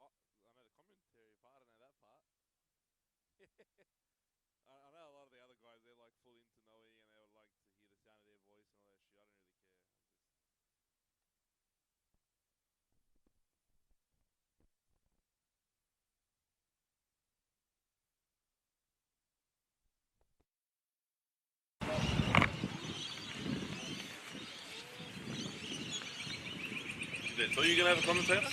I know the commentary part. I know that part. I know a lot of the other guys. They're like full into Noe, and they would like to hear the sound of their voice and all that shit. I don't really care. Did they tell you you're gonna have a commentator?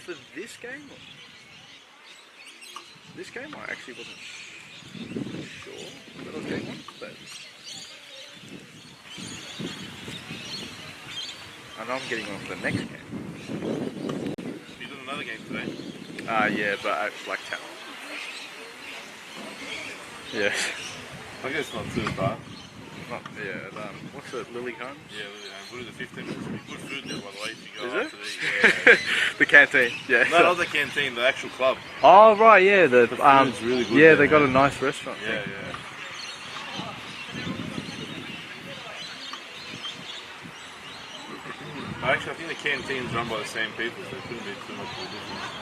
For this game, I actually wasn't sure that I was getting one, but I know I'm getting one for the next game. You did another game today. Yeah, but at Blacktown. Yeah. I guess it's not too far. What's it, Lily Homes? Yeah, we'll do the 15 minutes. There'll be good food there, by the way, if you go Is after it? The canteen, yeah. No, not the canteen, the actual club. Oh, right, yeah. The food's really good yeah, there, they got a man. nice restaurant. Yeah, yeah. Actually, I think the canteen's run by the same people, so it couldn't be too much of a difference.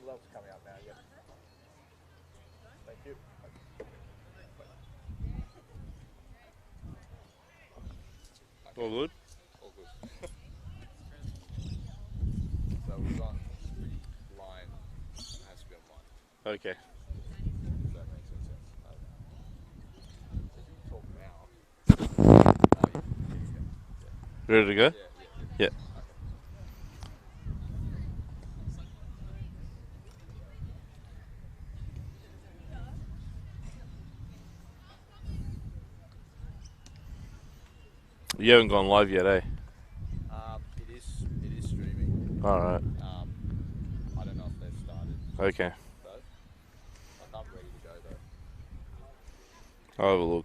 results coming out now. Yep. Thank you. All good? All good. So it was on line. It has to be on line. Okay. If that makes any sense. Okay. So you talk now. Ready to go? Yeah. Yeah. Okay. You haven't gone live yet, eh? It is streaming. Alright. I don't know if they've started Okay. though. Like I'm ready to go though. I'll have a look.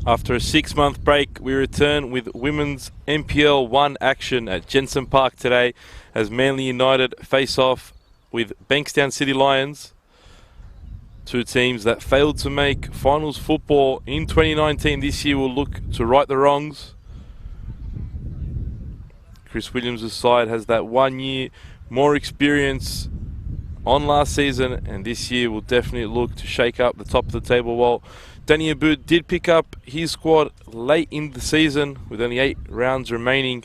After a 6-month break, we return with women's NPL 1 action at Jensen Park today as Manly United face off with Bankstown City Lions, two teams that failed to make finals football in 2019. This year will look to right the wrongs. Chris Williams' side has that 1 year more experience on last season, and this year will definitely look to shake up the top of the table. While Danny Aboud did pick up his squad late in the season with only 8 rounds remaining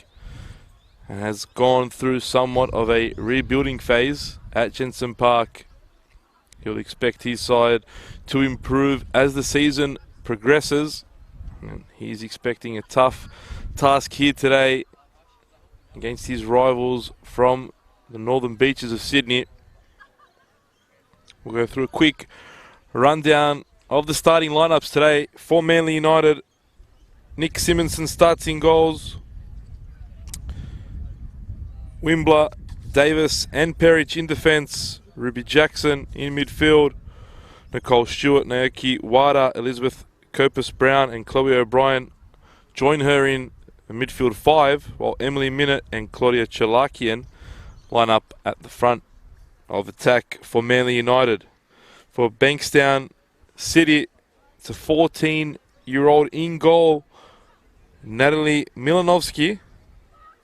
and has gone through somewhat of a rebuilding phase at Jensen Park. He'll expect his side to improve as the season progresses, and he's expecting a tough task here today against his rivals from the northern beaches of Sydney. We'll go through a quick rundown of the starting lineups today for Manly United. Nick Simonson starts in goals. Wimbler, Davis and Perich in defence. Ruby Jackson in midfield. Nicole Stewart, Naoki Wada, Elizabeth Copus-Brown and Chloe O'Brien join her in the midfield 5, while Emily Minute and Claudia Chalakian line up at the front of attack for Manly United. For Bankstown City, it's a 14-year-old in goal. Natalie Milanovsky,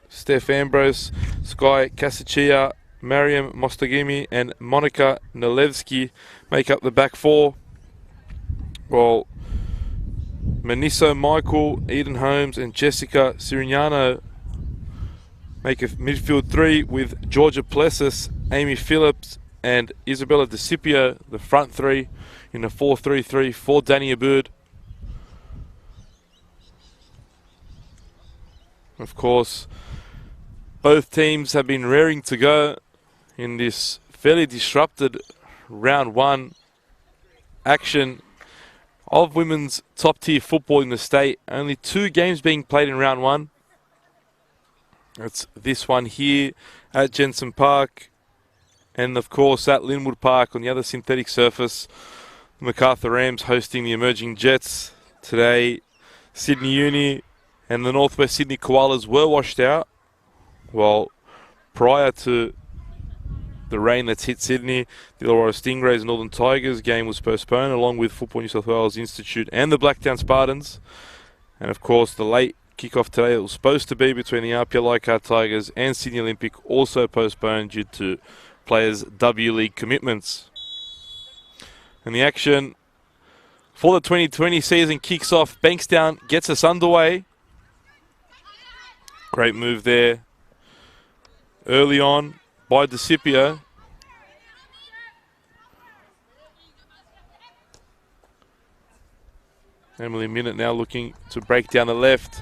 Steph Ambrose, Sky Kasachia, Mariam Mostagimi and Monica Nalevsky make up the back 4, while Maniso Michael, Eden Holmes and Jessica Sirignano make a midfield three with Georgia Plessis, Amy Phillips and Isabella DeCipio, the front three in a 4-3-3 for Danny Aboud. Of course, both teams have been raring to go in this fairly disrupted round one action of women's top tier football in the state. Only 2 games being played in round one. It's this one here at Jensen Park and of course at Linwood Park on the other synthetic surface. The MacArthur Rams hosting the Emerging Jets. Today Sydney Uni and the Northwest Sydney Koalas were washed out, while prior to the rain that's hit Sydney, the Illawarra Stingrays and Northern Tigers game was postponed, along with Football New South Wales Institute and the Blacktown Spartans. And of course the late kickoff today that was supposed to be between the RPL Leichhardt Tigers and Sydney Olympic also postponed due to players' W League commitments. And the action for the 2020 season kicks off. Bankstown gets us underway. Great move there early on by DeCipio. Emily Minute now looking to break down the left.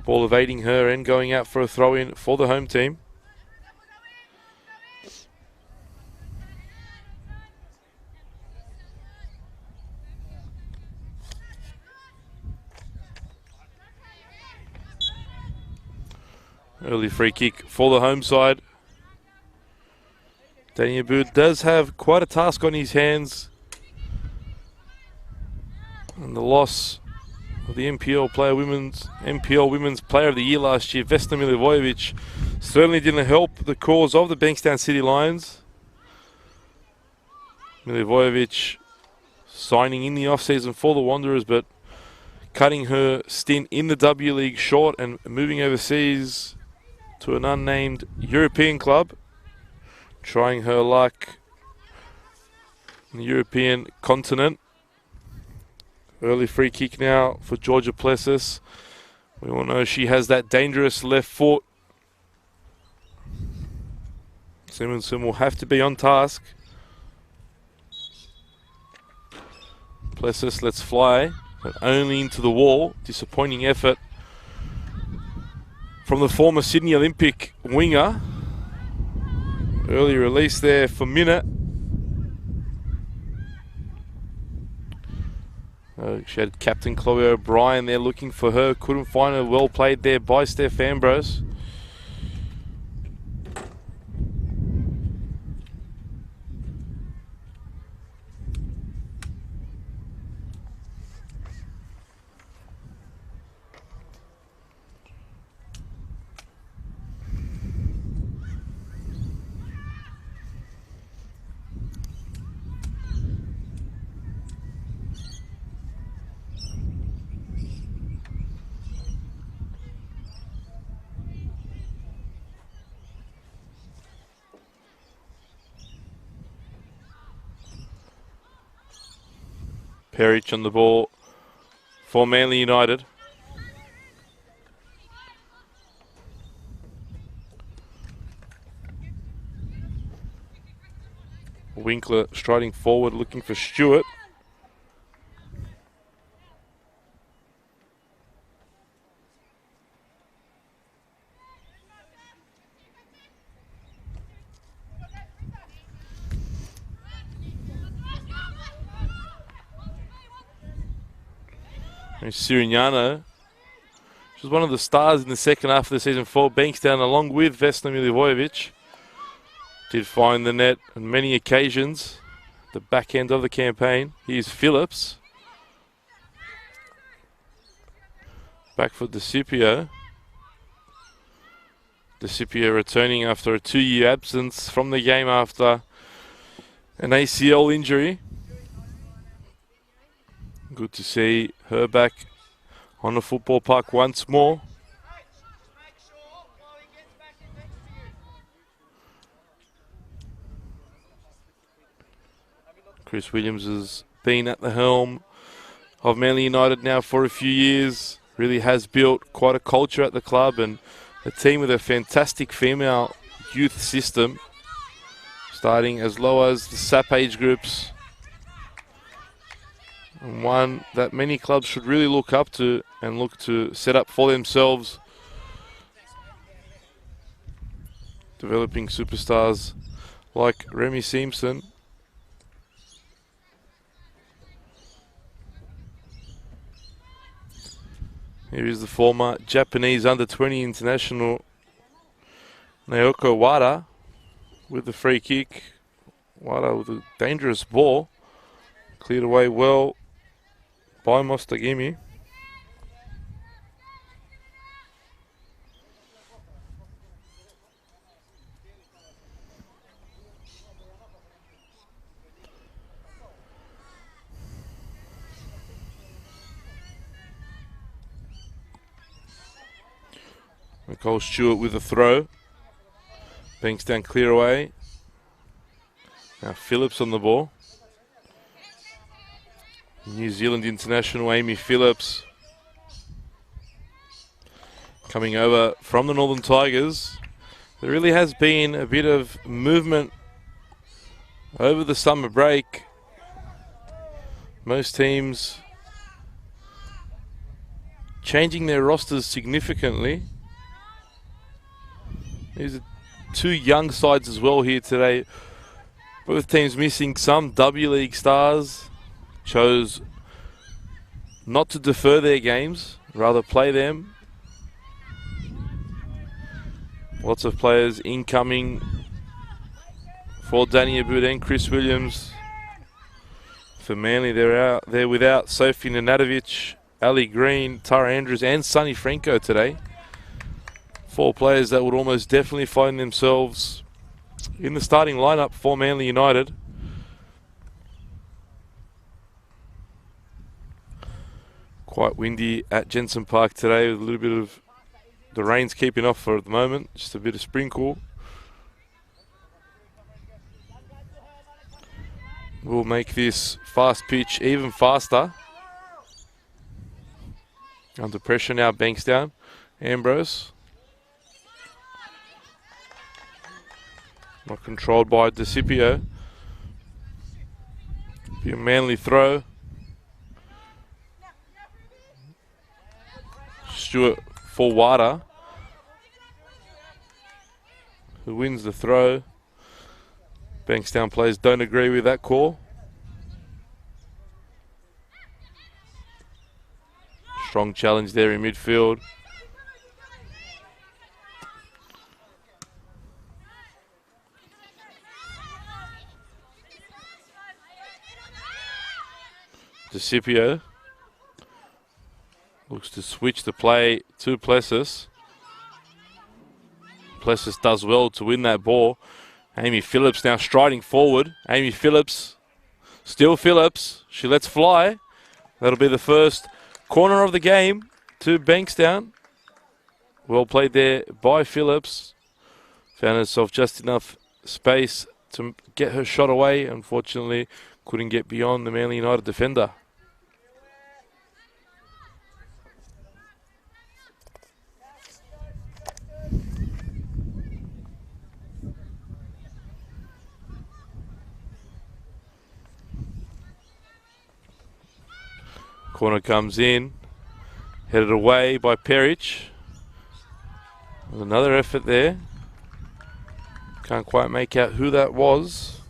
Ball evading her and going out for a throw-in for the home team. Early free kick for the home side. Danny Aboud does have quite a task on his hands. And the loss of the NPL Women's Player of the Year last year, Vesna Milivojevic, certainly didn't help the cause of the Bankstown City Lions. Milivojevic signing in the off-season for the Wanderers, but cutting her stint in the W League short and moving overseas to an unnamed European club, trying her luck in the European continent. Early free kick now for Georgia Plessis. We all know she has that dangerous left foot. Simonson will have to be on task. Plessis lets fly, but only into the wall. Disappointing effort from the former Sydney Olympic winger. Early release there for Minute. She had Captain Chloe O'Brien there looking for her. Couldn't find her. Well played there by Steph Ambrose. Perich on the ball for Manly United. Winkler striding forward looking for Stewart. Sirignano, she was one of the stars in the second half of the season for Bankstown, along with Vesna Milivojevic. Did find the net on many occasions, the back end of the campaign. Here's Phillips. Back for DeCipio. DeCipio returning after a 2-year absence from the game after an ACL injury. Good to see her back on the football park once more. Chris Williams has been at the helm of Manly United now for a few years. Really has built quite a culture at the club and a team with a fantastic female youth system, starting as low as the SAP age groups. And one that many clubs should really look up to and look to set up for themselves. Developing superstars like Remy Simpson. Here is the former Japanese under-20 international Naoko Wada with the free kick. Wada with a dangerous ball. Cleared away well by Mostagimi. Nicole Stewart with a throw. Bankstown clear away. Now Phillips on the ball. New Zealand international Amy Phillips coming over from the Northern Tigers. There really has been a bit of movement over the summer break. Most teams changing their rosters significantly. These are two young sides as well here today. Both teams missing some W League stars. Chose not to defer their games, rather play them. Lots of players incoming for Danny Abud and Chris Williams. For Manly, they're out there without Sophie Nanatovic, Ali Green, Tara Andrews and Sonny Franco today. 4 players that would almost definitely find themselves in the starting lineup for Manly United. Quite windy at Jensen Park today with a little bit of the rain's keeping off for the moment. Just a bit of sprinkle. We'll make this fast pitch even faster. Under pressure now, Bankstown. Ambrose. Not controlled by DeCipio. Be a Manly throw. Stewart for Wada, who wins the throw. Bankstown players don't agree with that call. Strong challenge there in midfield. DeCipio looks to switch the play to Plessis. Plessis does well to win that ball. Amy Phillips now striding forward. Amy Phillips, still Phillips. She lets fly. That'll be the first corner of the game to Bankstown. Well played there by Phillips. Found herself just enough space to get her shot away. Unfortunately, couldn't get beyond the Manly United defender. Corner comes in, headed away by Perich. Another effort there. Can't quite make out who that was.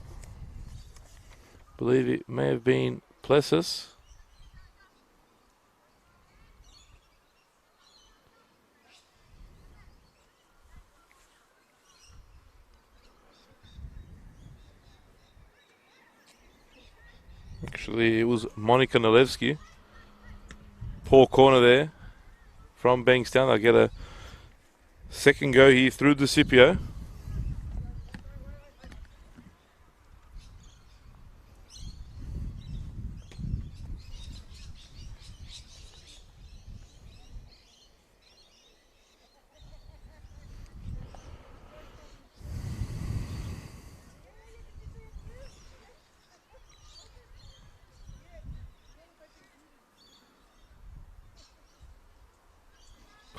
Believe it may have been Plessis. Actually, it was Monica Nalewski. Poor corner there from Bankstown. They'll get a second go here through DeCipio.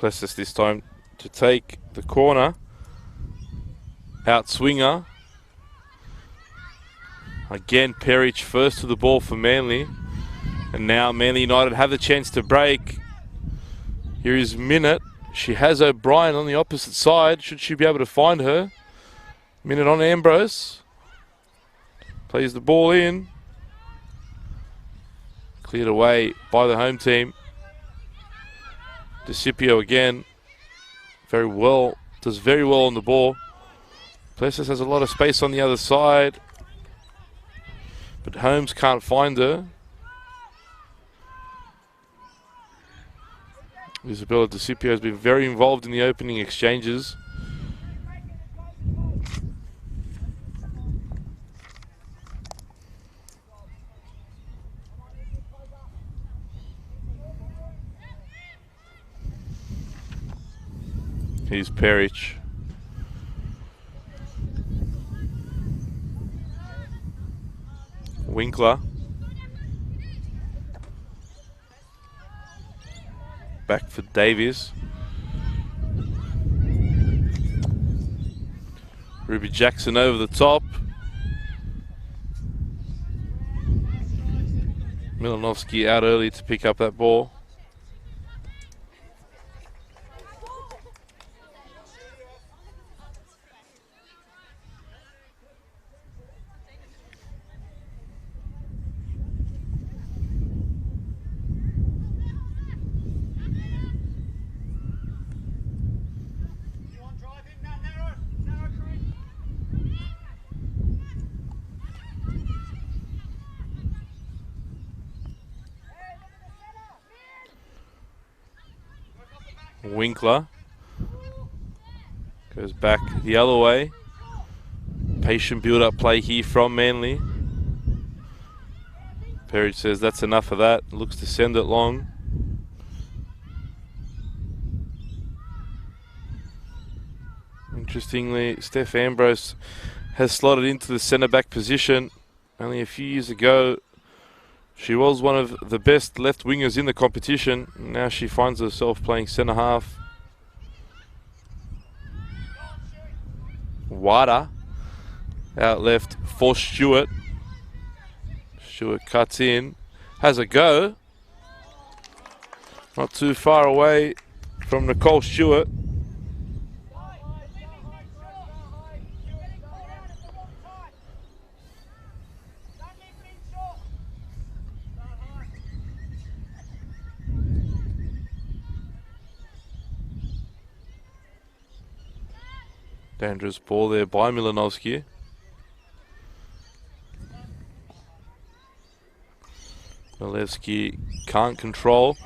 Plessis this time to take the corner. Out swinger. Again, Perich first to the ball for Manly. And now Manly United have the chance to break. Here is Minute. She has O'Brien on the opposite side. Should she be able to find her? Minute on Ambrose. Plays the ball in. Cleared away by the home team. DeCipio again. Very well. Does very well on the ball. Plessis has a lot of space on the other side. But Holmes can't find her. Isabella DeCipio has been very involved in the opening exchanges. Here's Perich. Winkler. Back for Davies. Ruby Jackson over the top. Milanovsky out early to pick up that ball. Winkler goes back the other way. Patient build-up play here from Manly. Perry says that's enough of that. Looks to send it long. Interestingly, Steph Ambrose has slotted into the centre-back position. Only a few years ago, she was one of the best left wingers in the competition. Now she finds herself playing centre half. Wada out left for Stewart. Stewart cuts in, has a go. Not too far away from Nicole Stewart. Dangerous ball there by Milanovsky. Milevsky can't control.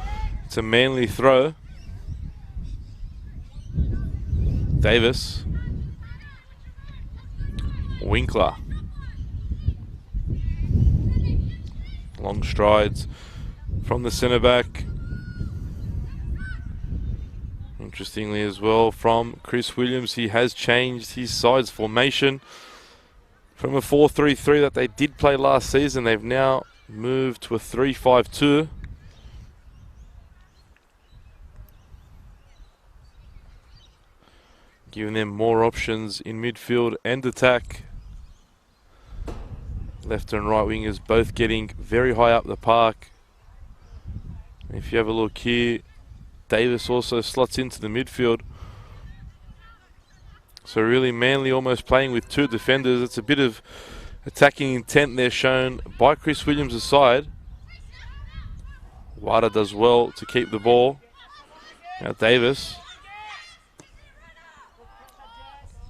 It's a Manly throw. Davis. Winkler. Long strides from the centre back. Interestingly as well from Chris Williams, he has changed his side's formation from a 4-3-3 that they did play last season. They've now moved to a 3-5-2. Giving them more options in midfield and attack. Left and right wingers both getting very high up the park. If you have a look here, Davis also slots into the midfield. So really Manly almost playing with two defenders. It's a bit of attacking intent there shown by Chris Williams' side. Wada does well to keep the ball. Now Davis.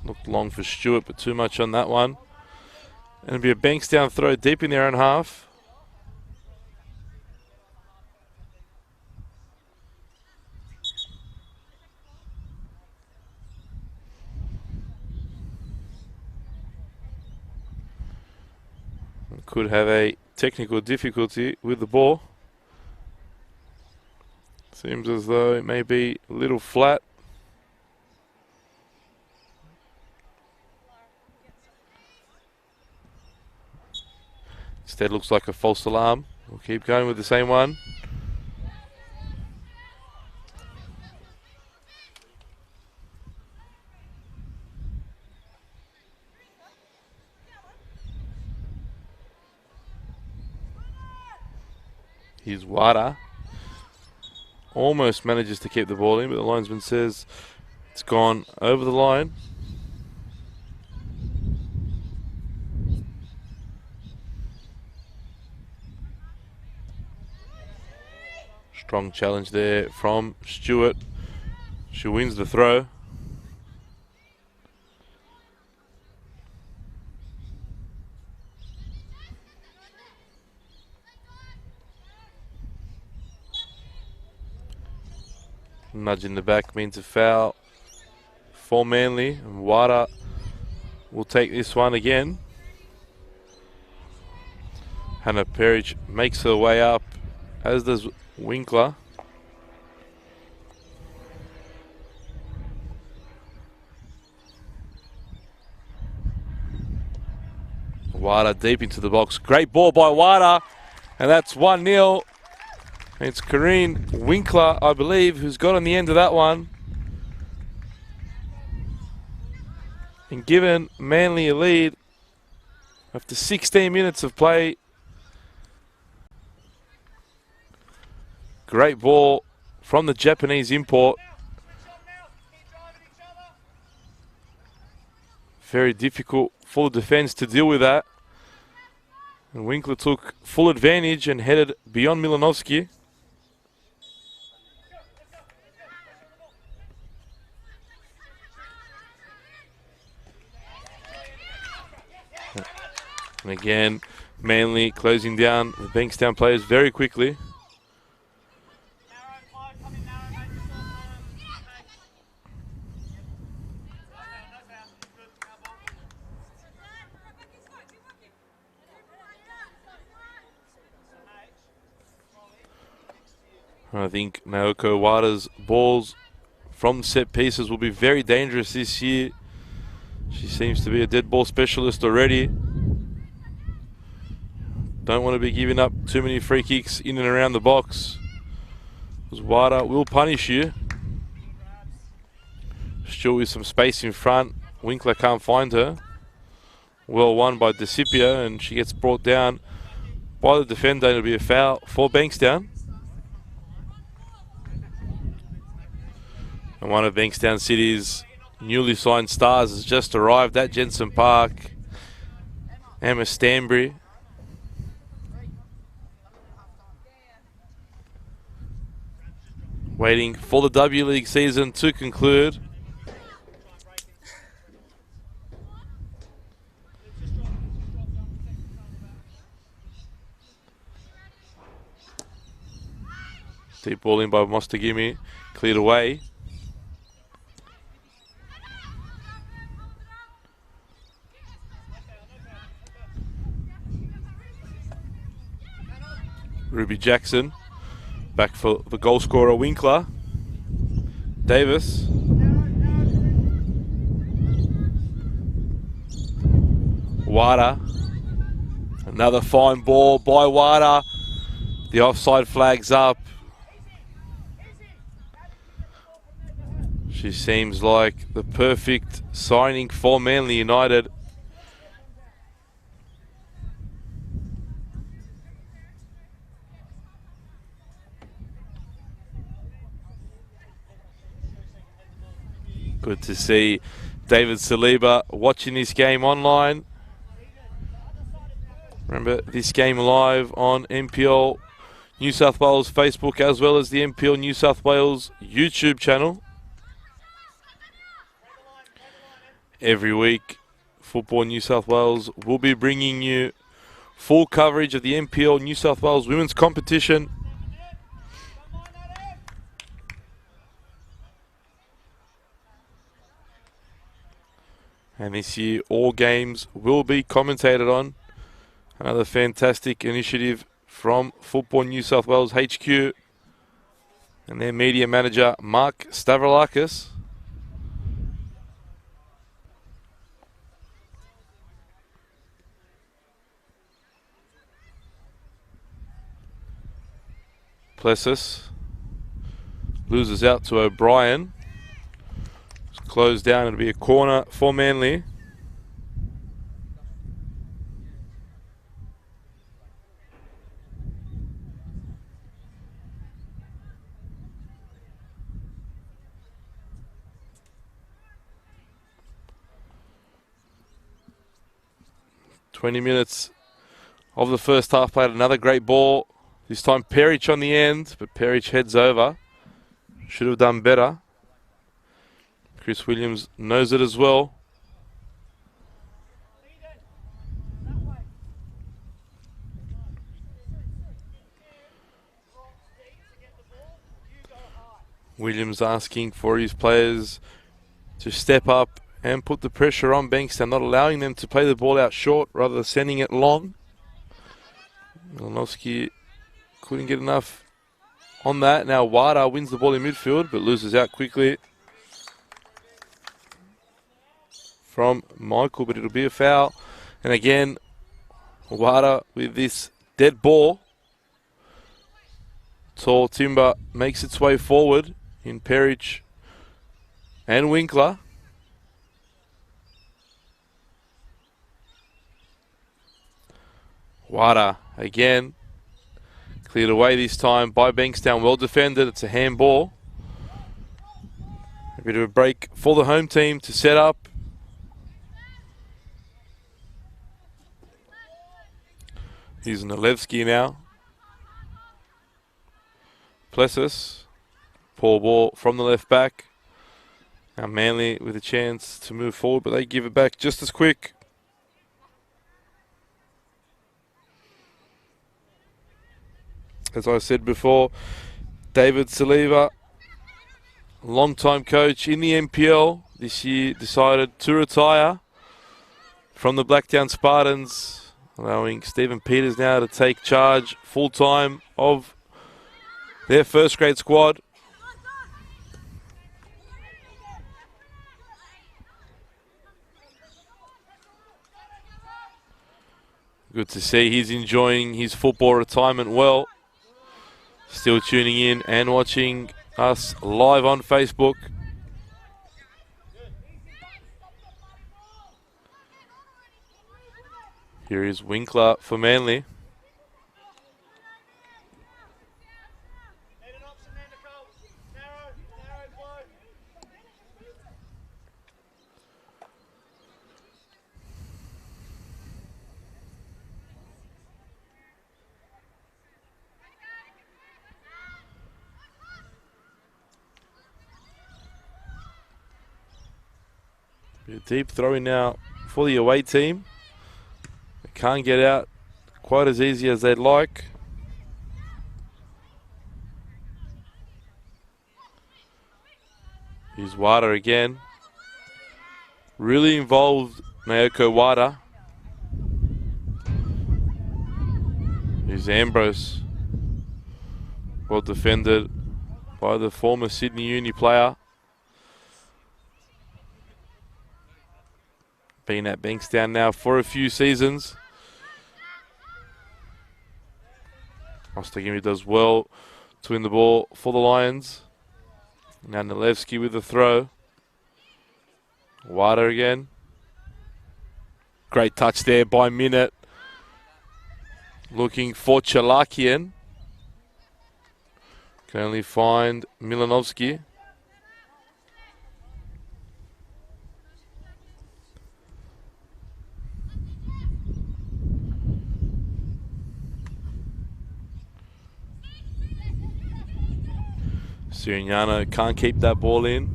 Looked long for Stewart, but too much on that one. And it'll be a Bankstown throw deep in their own half. Could have a technical difficulty with the ball. Seems as though it may be a little flat. Instead looks like a false alarm. We'll keep going with the same one. Here's Wada. Almost manages to keep the ball in, but the linesman says it's gone over the line. Strong challenge there from Stewart. She wins the throw. Nudge in the back means a foul for Manly, and Wada will take this one again. Hannah Perich makes her way up, as does Winkler. Wada deep into the box. Great ball by Wada, and that's 1-0. It's Kareen Winkler, I believe, who's got on the end of that one. And given Manly a lead after 16 minutes of play. Great ball from the Japanese import. Very difficult for the defence to deal with that. And Winkler took full advantage and headed beyond Milanovsky. And again, Manly closing down the Bankstown players very quickly. I think Naoko Wada's balls from set pieces will be very dangerous this year. She seems to be a dead ball specialist already. Don't want to be giving up too many free kicks in and around the box, because Wada will punish you. Still with some space in front. Winkler can't find her. Well won by DeCipio, and she gets brought down by the defender. It'll be a foul for Bankstown. And one of Bankstown City's newly signed stars has just arrived at Jensen Park. Emma Stanbury. Waiting for the W League season to conclude. Deep ball in by Mostagimi. Cleared away. Ruby Jackson. Back for the goal scorer, Winkler. Davis. Wada. Another fine ball by Wada. The offside flag's up. She seems like the perfect signing for Manly United. Good to see David Saliba watching this game online. Remember, this game live on NPL New South Wales Facebook, as well as the NPL New South Wales YouTube channel. Every week, Football New South Wales will be bringing you full coverage of the NPL New South Wales women's competition. And this year, all games will be commentated on. Another fantastic initiative from Football New South Wales HQ and their media manager, Mark Stavroulakis. Plessis loses out to O'Brien. It's closed down. It'll be a corner for Manly. 20 minutes of the first half played. Another great ball. This time Perich on the end, but Perich heads over. Should have done better. Chris Williams knows it as well. Williams asking for his players to step up and put the pressure on Bankstown, not allowing them to play the ball out short, rather sending it long. Milanovsky couldn't get enough on that. Now Wada wins the ball in midfield, but loses out quickly from Michael, but it'll be a foul. And again, Wada with this dead ball. Tall Timber makes its way forward in Perich and Winkler. Wada again. Cleared away this time by Bankstown. Well defended. It's a handball. A bit of a break for the home team to set up. Here's Nalevsky now. Plessis. Poor ball from the left back. Now Manly with a chance to move forward, but they give it back just as quick. As I said before, David Saliva, long-time coach in the NPL, this year decided to retire from the Blacktown Spartans, allowing Stephen Peters now to take charge full-time of their first grade squad. Good to see he's enjoying his football retirement well. Still tuning in and watching us live on Facebook. Here is Winkler for Manly. A deep throw in now for the away team. They can't get out quite as easy as they'd like. Here's Wada again. Really involved, Naoko Wada. Here's Ambrose. Well defended by the former Sydney Uni player. Been at Bankstown now for a few seasons. Ostagimi does well to win the ball for the Lions. Now Nalevsky with the throw. Wada again. Great touch there by Minute. Looking for Chalakian. Can only find Milanovsky. Sirignano can't keep that ball in.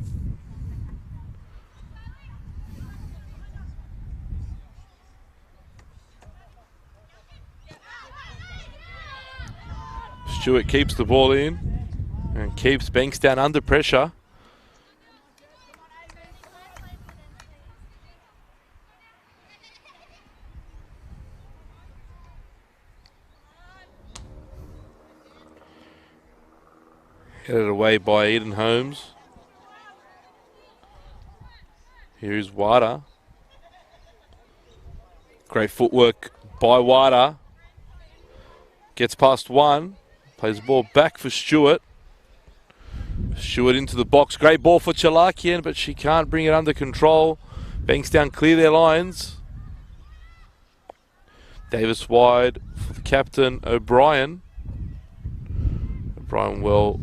Stewart keeps the ball in and keeps Bankstown under pressure. Headed away by Eden Holmes. Here is Wada. Great footwork by Wada. Gets past one. Plays the ball back for Stewart. Stewart into the box. Great ball for Chalakian, but she can't bring it under control. Bankstown clear their lines. Davis wide for the captain, O'Brien. O'Brien well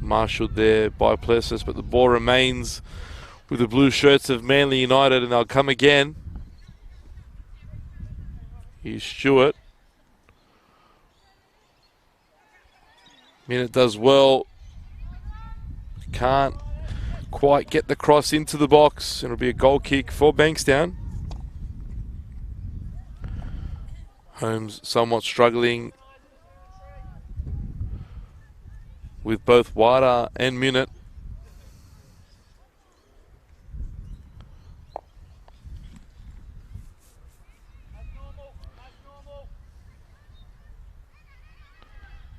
marshalled there by Plessis, but the ball remains with the blue shirts of Manly United, and they'll come again. Here's Stewart. Minute does well. Can't quite get the cross into the box. It'll be a goal kick for Bankstown. Holmes somewhat struggling with both Wada and Minute.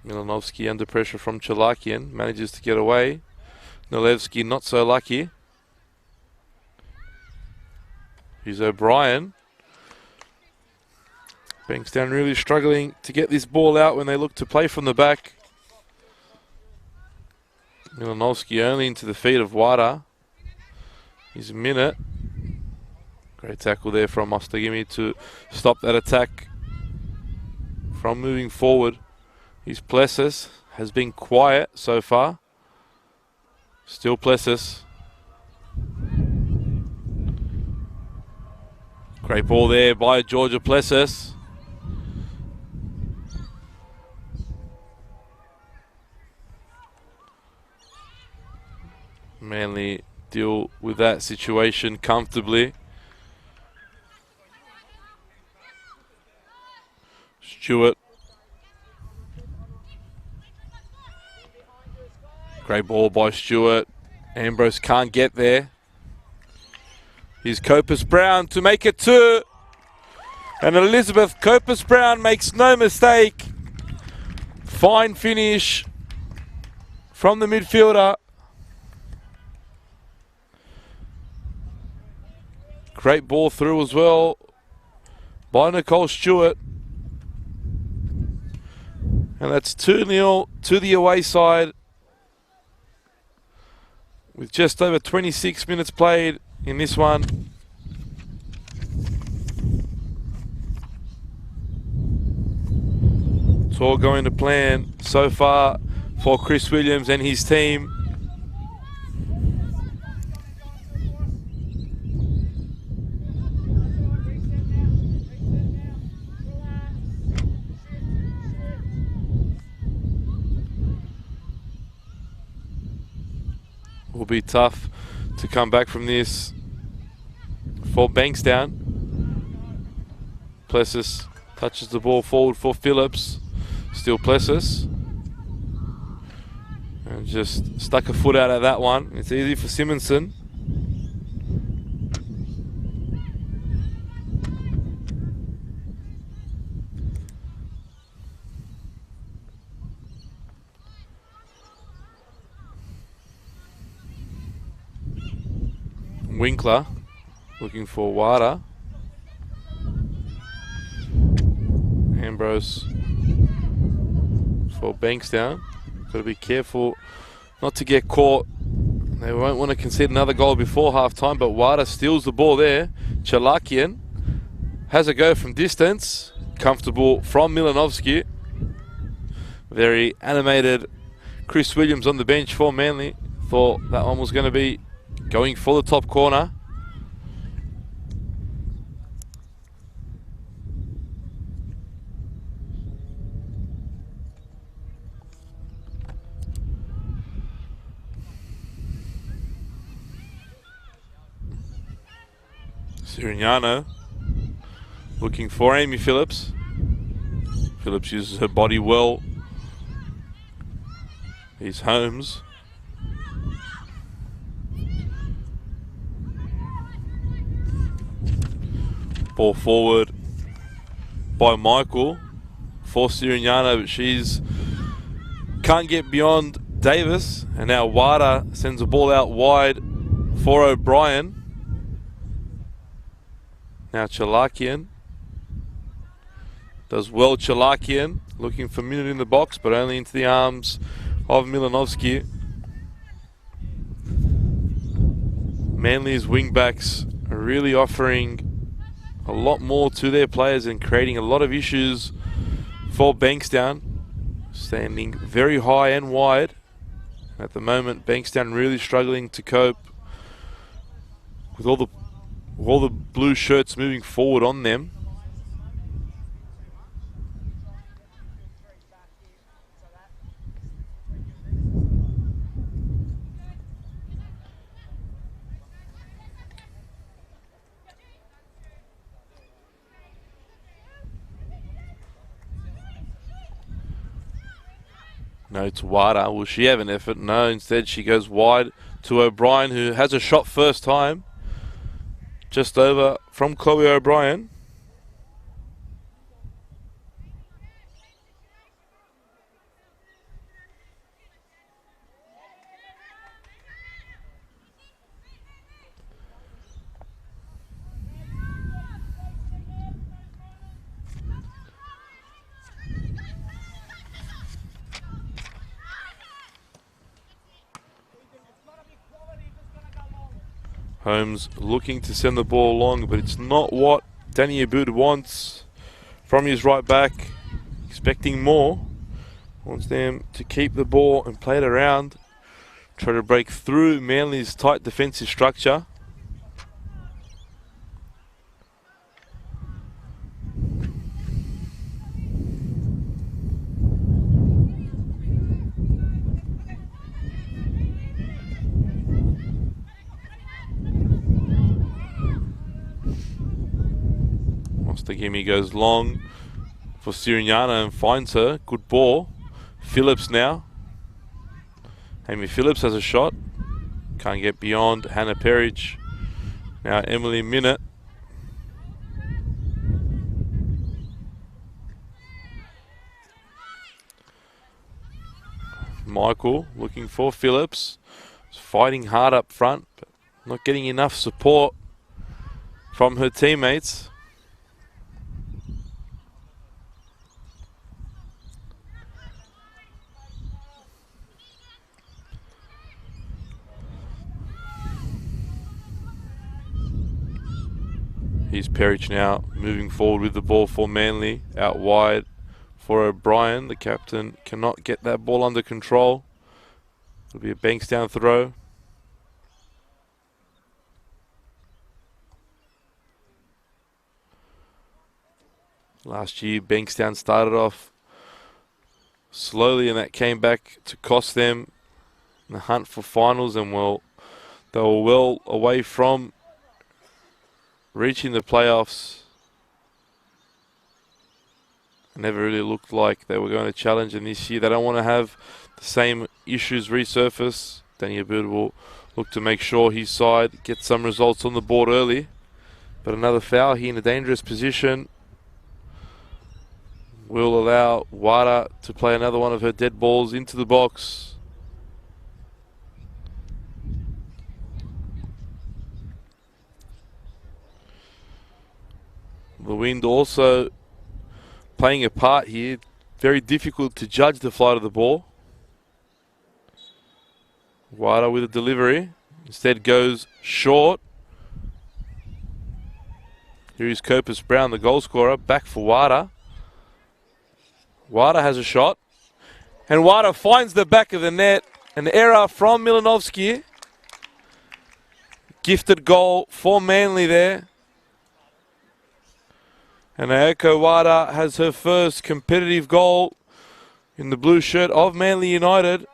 Milanovsky under pressure from Chalakian, manages to get away. Nalevsky not so lucky. Here's O'Brien. Bankstown really struggling to get this ball out when they look to play from the back. Milanovsky only into the feet of Wada. He's a Minute. Great tackle there from Mostagimi to stop that attack from moving forward. His Plessis has been quiet so far. Still Plessis. Great ball there by Georgia Plessis. Manly deal with that situation comfortably. Stewart. Great ball by Stewart. Ambrose can't get there. Here's Copus Brown to make it 2. And Elizabeth Copus Brown makes no mistake. Fine finish from the midfielder. Great ball through as well by Nicole Stewart. And that's 2-0 to the away side, with just over 26 minutes played in this one. It's all going to plan so far for Chris Williams and his team. Will be tough to come back from this for Bankstown. Plessis touches the ball forward for Phillips. Still Plessis. And just stuck a foot out of that one. It's easy for Simonson. Winkler looking for Wada. Ambrose for Bankstown. Got to be careful not to get caught. They won't want to concede another goal before half time, but Wada steals the ball there. Chalakian has a go from distance. Comfortable from Milanovsky. Very animated Chris Williams on the bench for Manly. Thought that one was going to be going for the top corner. Sirignano looking for Amy Phillips. Phillips uses her body well. Here's Holmes. Ball forward by Michael for Sirignano, but she's can't get beyond Davis. And now Wada sends a ball out wide for O'Brien. Now Chalakian does well. Chalakian looking for Minute in the box, but only into the arms of Milanovsky. Manly's wingbacks are really offering a lot more to their players and creating a lot of issues for Bankstown. Standing very high and wide. At the moment, Bankstown really struggling to cope with all the blue shirts moving forward on them. No to Wada. Will she have an effort? No, instead she goes wide to O'Brien, who has a shot first time. Just over from Chloe O'Brien. Holmes looking to send the ball long, but it's not what Danny Aboud wants from his right back. Expecting more. Wants them to keep the ball and play it around. Try to break through Manly's tight defensive structure. Gimme goes long for Sirignano and finds her. Good ball. Phillips now. Amy Phillips has a shot. Can't get beyond Hannah Perich. Now Emily Minute. Michael looking for Phillips. Fighting hard up front, but not getting enough support from her teammates. Here's Perich now moving forward with the ball for Manly. Out wide for O'Brien. The captain cannot get that ball under control. It'll be a Bankstown throw. Last year, Bankstown started off slowly, and that came back to cost them in the hunt for finals, and they were well away from reaching the playoffs. Never really looked like they were going to challenge, and this year they don't want to have the same issues resurface. Danny Aboud will look to make sure his side gets some results on the board early. But another foul here in a dangerous position will allow Wada to play another one of her dead balls into the box. The wind also playing a part here. Very difficult to judge the flight of the ball. Wada with a delivery. Instead goes short. Here is Copus Brown, the goal scorer, back for Wada. Wada has a shot. And Wada finds the back of the net. An error from Milanovsky. Gifted goal for Manly there. And Ayako Wada has her first competitive goal in the blue shirt of Manly United.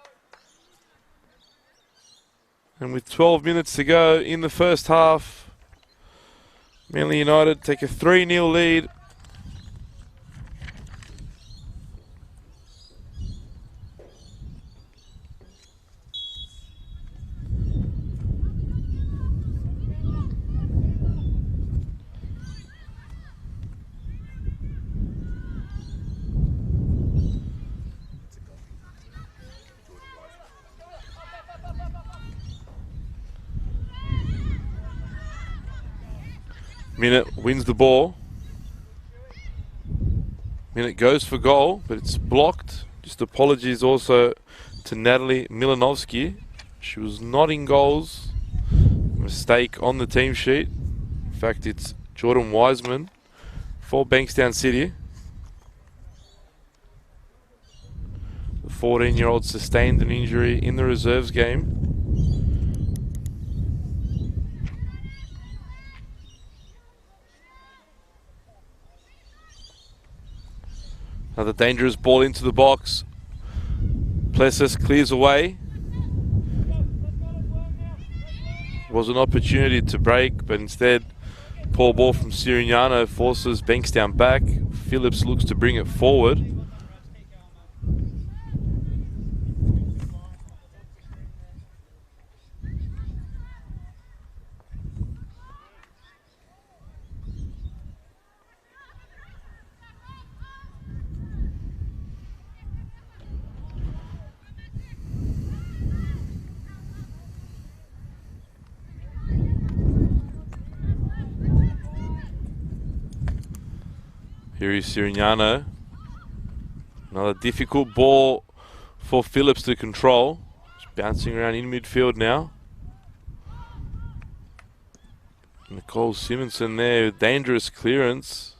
And with 12 minutes to go in the first half, Manly United take a 3-0 lead. Minute wins the ball. Minute goes for goal, but it's blocked. Just apologies also to Natalie Milanovsky. She was not in goals. Mistake on the team sheet. In fact, it's Jordan Wiseman for Bankstown City. The 14-year-old sustained an injury in the reserves game. Another dangerous ball into the box. Plessis clears away. Was an opportunity to break, but instead, poor ball from Sirignano forces Bankstown back. Phillips looks to bring it forward. Here is Sirignano. Another difficult ball for Phillips to control. Just bouncing around in midfield now. Nicole Simonson there, dangerous clearance.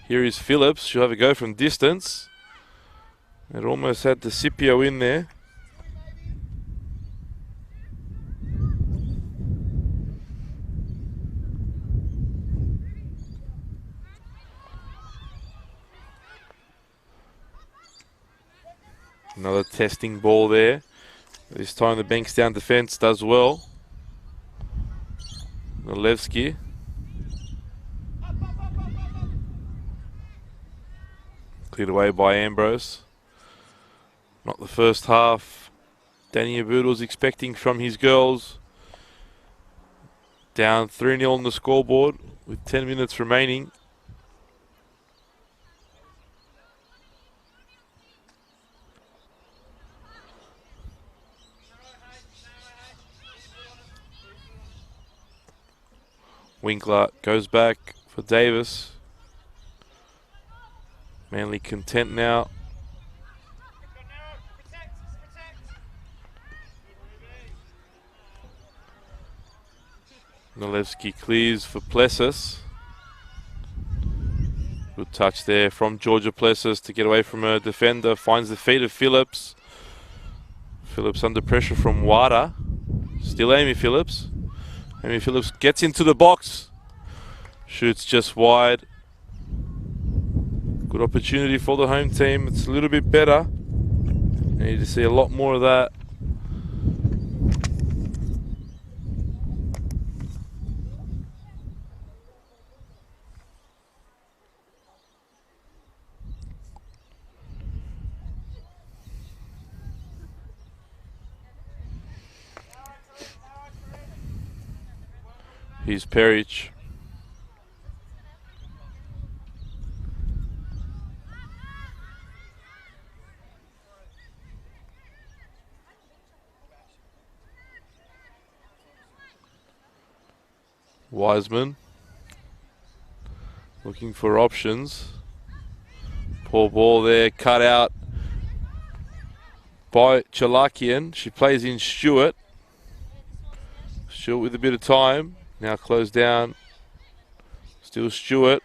Here is Phillips, she'll have a go from distance. It almost had DeCipio in there. Another testing ball there. This time the Bankstown defence does well. Nalevski. Cleared away by Ambrose. Not the first half Danny Aboud was expecting from his girls. Down 3-0 on the scoreboard with 10 minutes remaining. Winkler goes back for Davis. Manly content now. Nalevski clears for Plessis. Good touch there from Georgia Plessis to get away from her defender. Finds the feet of Phillips. Phillips under pressure from Wada. Still Amy Phillips. Amy Phillips gets into the box. Shoots just wide. Good opportunity for the home team. It's a little bit better. Need to see a lot more of that. Here's Perich. Wiseman looking for options. Poor ball there, cut out by Chalakian. She plays in Stewart. Stewart with a bit of time. Now closed down. Still Stewart.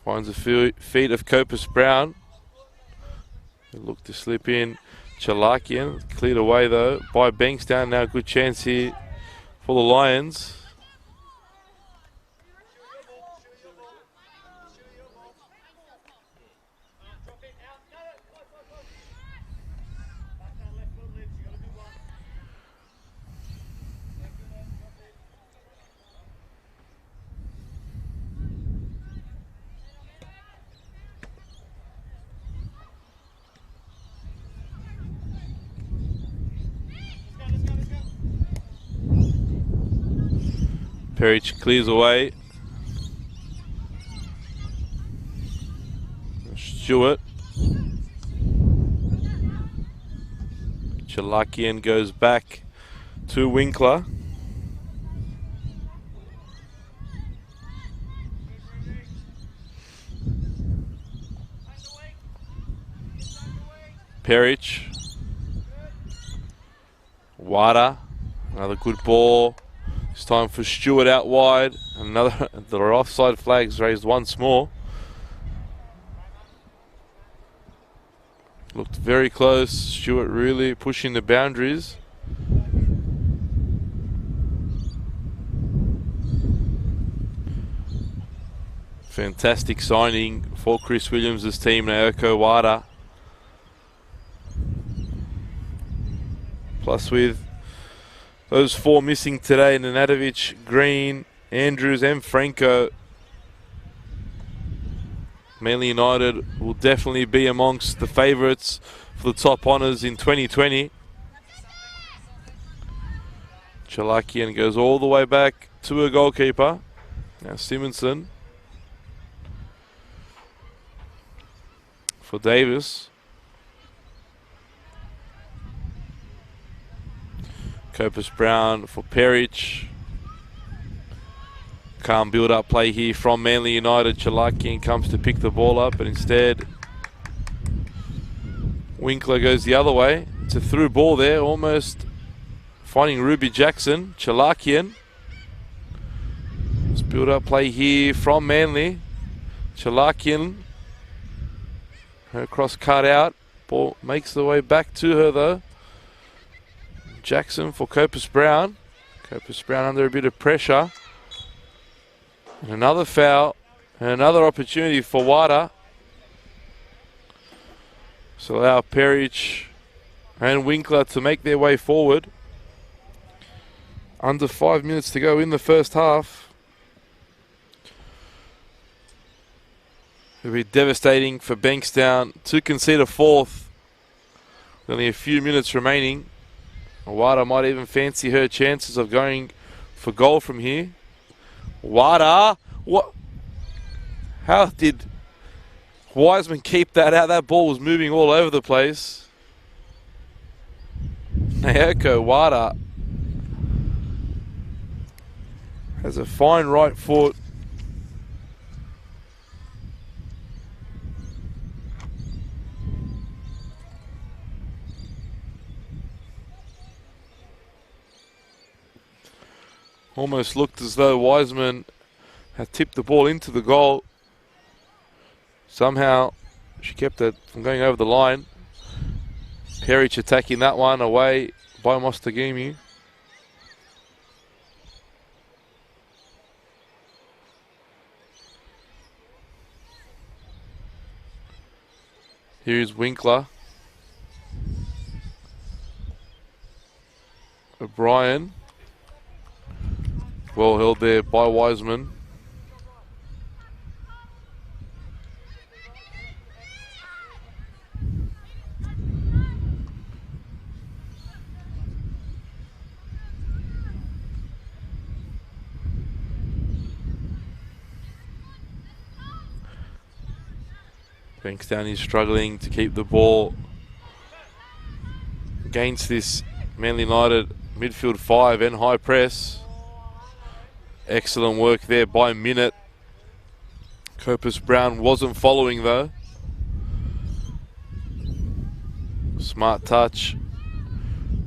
Finds the feet of Copus Brown. They look to slip in. Chalakian cleared away though by Bankstown. Now a good chance here for the Lions. Perich clears away. Stewart. Chalakian goes back to Winkler. Perich. Wada. Another good ball. It's time for Stewart out wide. Another, the offside flags raised once more. Looked very close. Stewart really pushing the boundaries. Fantastic signing for Chris Williams' team, Naoko Wada. Plus with those four missing today, Nanatovic, Green, Andrews and Franco. Manly United will definitely be amongst the favourites for the top honours in 2020. Chalakian goes all the way back to a goalkeeper. Now Simonson for Davis. Copus Brown for Perich. Calm build-up play here from Manly United. Chalakian comes to pick the ball up, but instead Winkler goes the other way. It's a through ball there, almost finding Ruby Jackson. Chalakian. Let's build up play here from Manly. Chalakian. Her cross cut out. Ball makes the way back to her though. Jackson for Copus Brown. Copus Brown under a bit of pressure. And another foul. And another opportunity for Wada. So allow Perich and Winkler to make their way forward. Under 5 minutes to go in the first half. It'll be devastating for Bankstown to concede a fourth. Only a few minutes remaining. Wada might even fancy her chances of going for goal from here. Wada! What? How did Wiseman keep that out? That ball was moving all over the place. Naoko Wada has a fine right foot. Almost looked as though Wiseman had tipped the ball into the goal. Somehow she kept it from going over the line. Perich attacking that one away by Mostagimi. Here's Winkler. O'Brien. Well held there by Wiseman. Bankstown is struggling to keep the ball against this Manly United midfield five and high press. Excellent work there by Minute. Copus Brown wasn't following though. Smart touch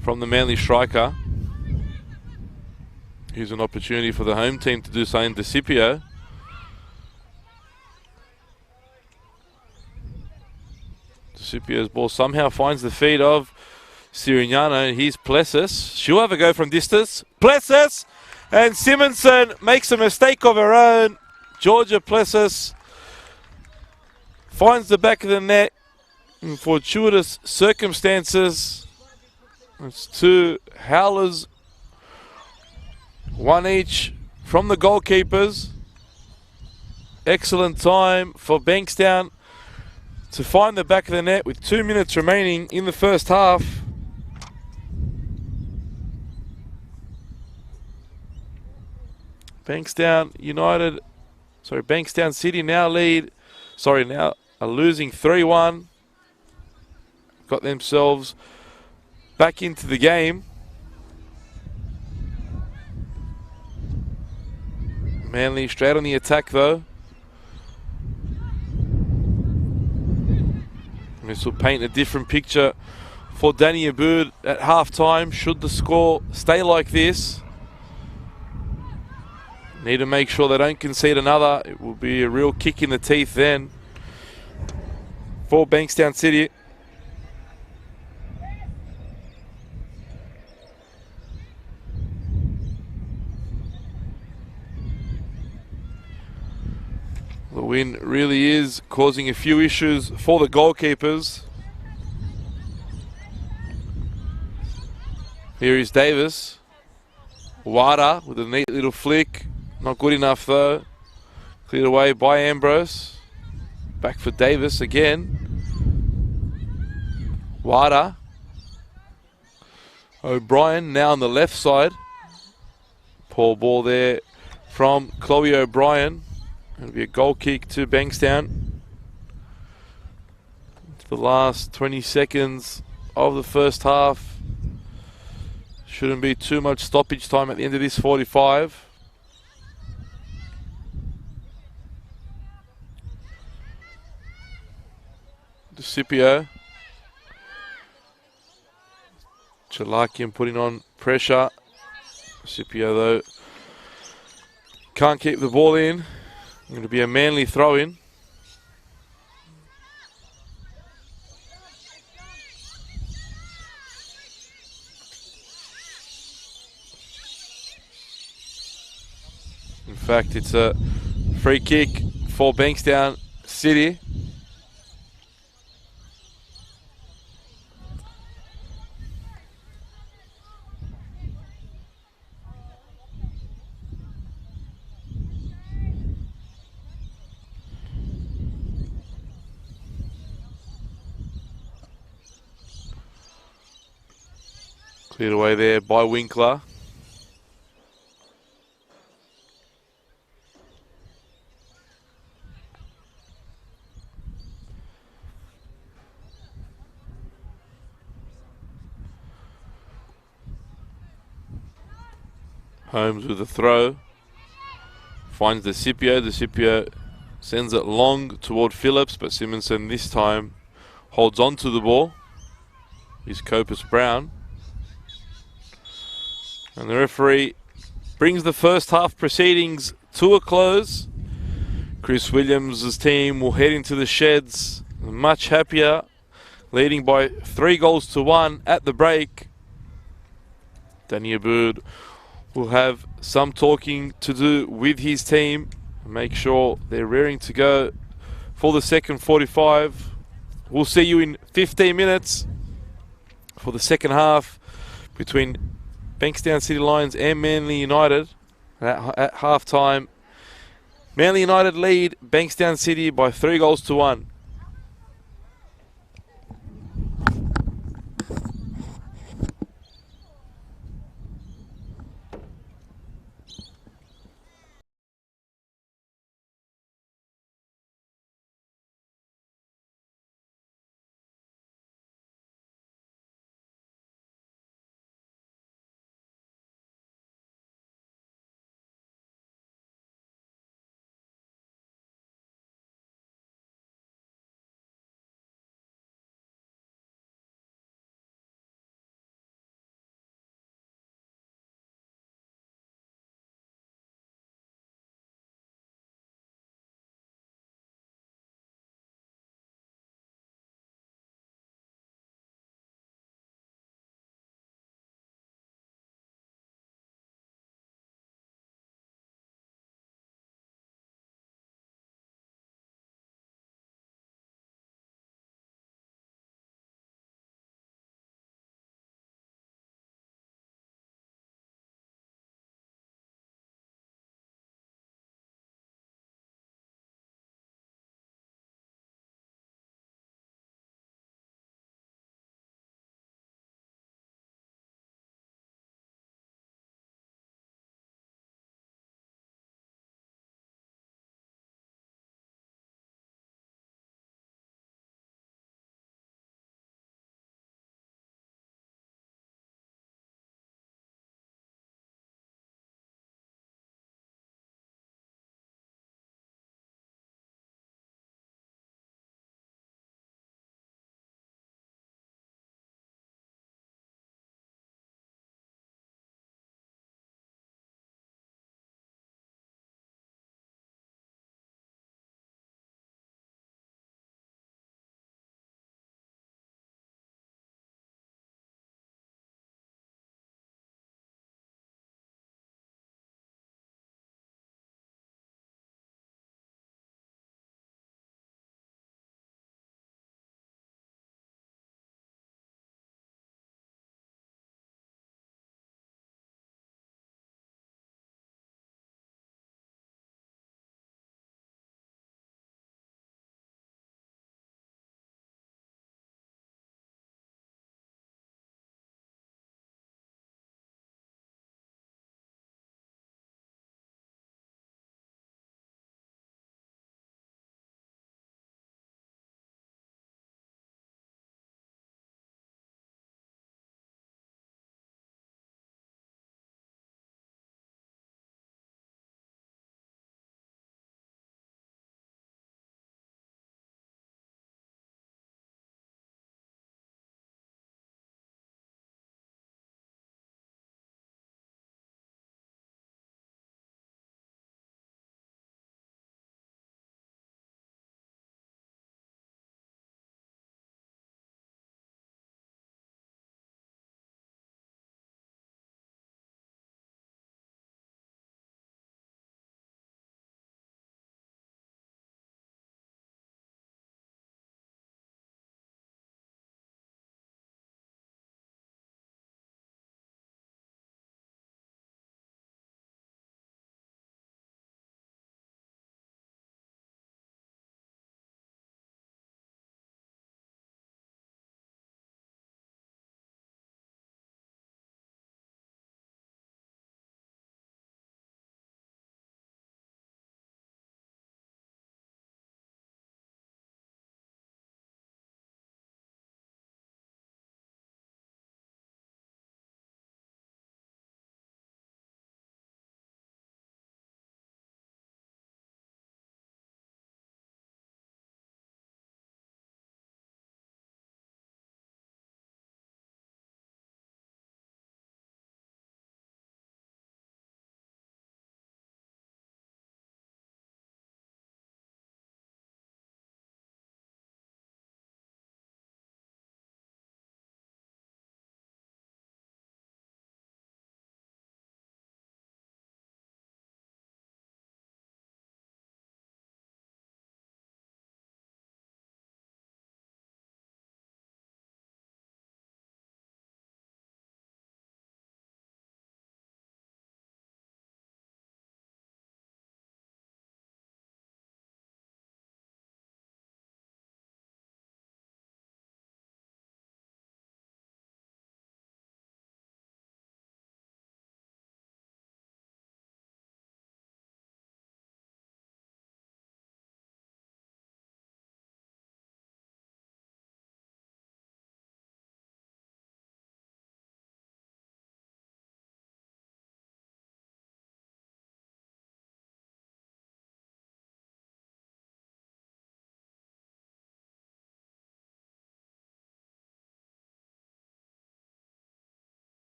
from the Manly striker. Here's an opportunity for the home team to do something to Scipio. Scipio's ball somehow finds the feet of Sirignano. Here's Plessis. She'll have a go from distance. Plessis! And Simonson makes a mistake of her own. Georgia Plessis finds the back of the net in fortuitous circumstances. It's two howlers, one each from the goalkeepers. Excellent time for Bankstown to find the back of the net with 2 minutes remaining in the first half. Bankstown City now are losing 3-1. Got themselves back into the game. Manly straight on the attack though. This will paint a different picture for Danny Aboud at half-time. Should the score stay like this, need to make sure they don't concede another. It will be a real kick in the teeth then for Bankstown City. The wind really is causing a few issues for the goalkeepers. Here is Davis. Wada with a neat little flick. Not good enough though. Cleared away by Ambrose. Back for Davis again. Wada. O'Brien now on the left side. Poor ball there from Chloe O'Brien. It'll be a goal kick to Bankstown. The last 20 seconds of the first half. Shouldn't be too much stoppage time at the end of this 45. Scipio. Chalakian putting on pressure. Scipio, though, can't keep the ball in. Going to be a Manly throw-in. In fact, it's a free kick for Bankstown City. Cleared away there by Winkler. Holmes with a throw. Finds the Scipio. The Scipio sends it long toward Phillips, but Simonson this time holds on to the ball. Is Copus Brown. And the referee brings the first half proceedings to a close. Chris Williams' team will head into the sheds much happier, leading by 3-1 at the break. Danny Aboud will have some talking to do with his team. Make sure they're raring to go for the second 45. We'll see you in 15 minutes for the second half between Bankstown City Lions and Manly United. At half-time, Manly United lead Bankstown City by 3-1.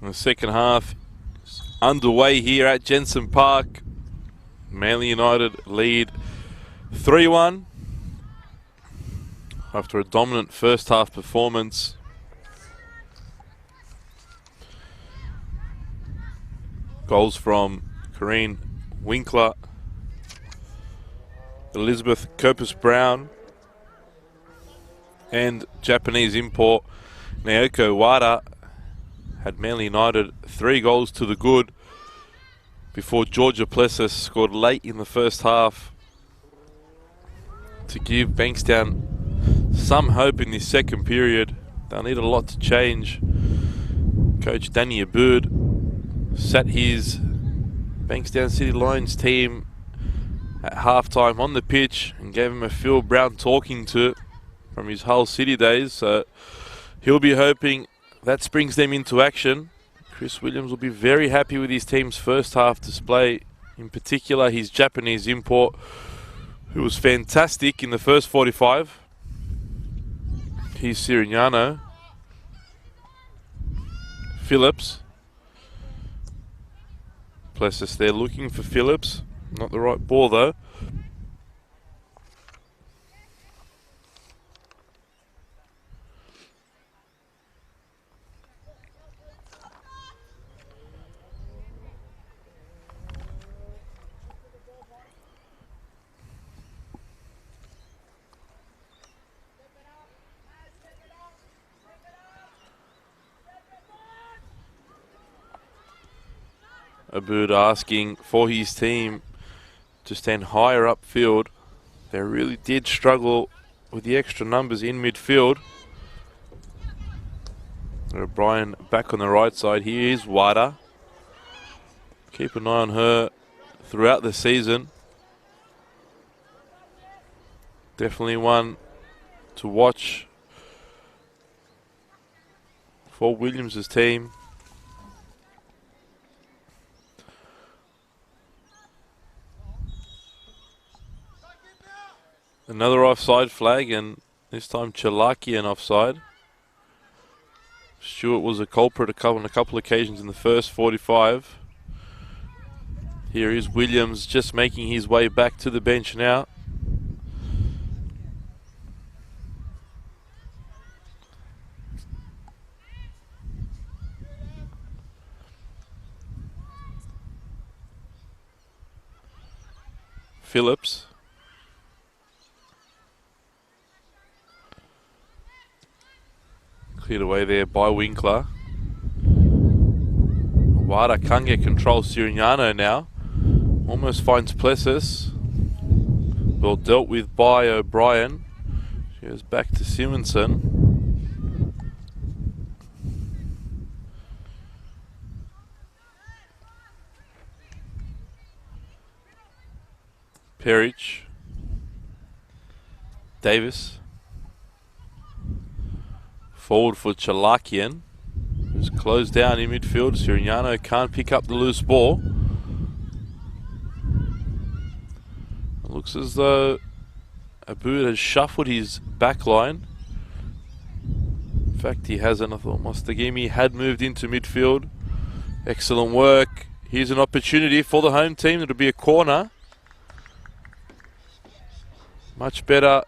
And the second half is underway here at Jensen Park. Manly United lead 3-1 after a dominant first half performance. Goals from Corrine Winkler, Elizabeth Kopus-Brown, and Japanese import Naoko Wada had Manly United 3 goals to the good before Georgia Plessis scored late in the first half to give Bankstown some hope in this second period. They'll need a lot to change. Coach Danny Aboud sat his Bankstown City Lions team at halftime on the pitch and gave him a Phil Brown talking to from his Hull City days. So he'll be hoping that springs them into action. Chris Williams will be very happy with his team's first half display, in particular his Japanese import, who was fantastic in the first 45. Here's Sirignano. Phillips. Plessis there looking for Phillips. Not the right ball though. Aboud asking for his team to stand higher upfield. They really did struggle with the extra numbers in midfield. O'Brien back on the right side. Here is Wada. Keep an eye on her throughout the season. Definitely one to watch for Williams' team. Another offside flag, and this time Chalakian offside. Stewart was a culprit on a couple of occasions in the first 45. Here is Williams just making his way back to the bench now. Phillips. Cleared away there by Winkler. Wada can't get control. Sirignano now. Almost finds Plessis. Well dealt with by O'Brien. She goes back to Simonson. Perich. Davis. Forward for Chalakian, who's closed down in midfield. Sirignano can't pick up the loose ball. It looks as though Aboud has shuffled his back line. In fact, he hasn't. I thought Mostagimi had moved into midfield. Excellent work. Here's an opportunity for the home team. It'll be a corner. Much better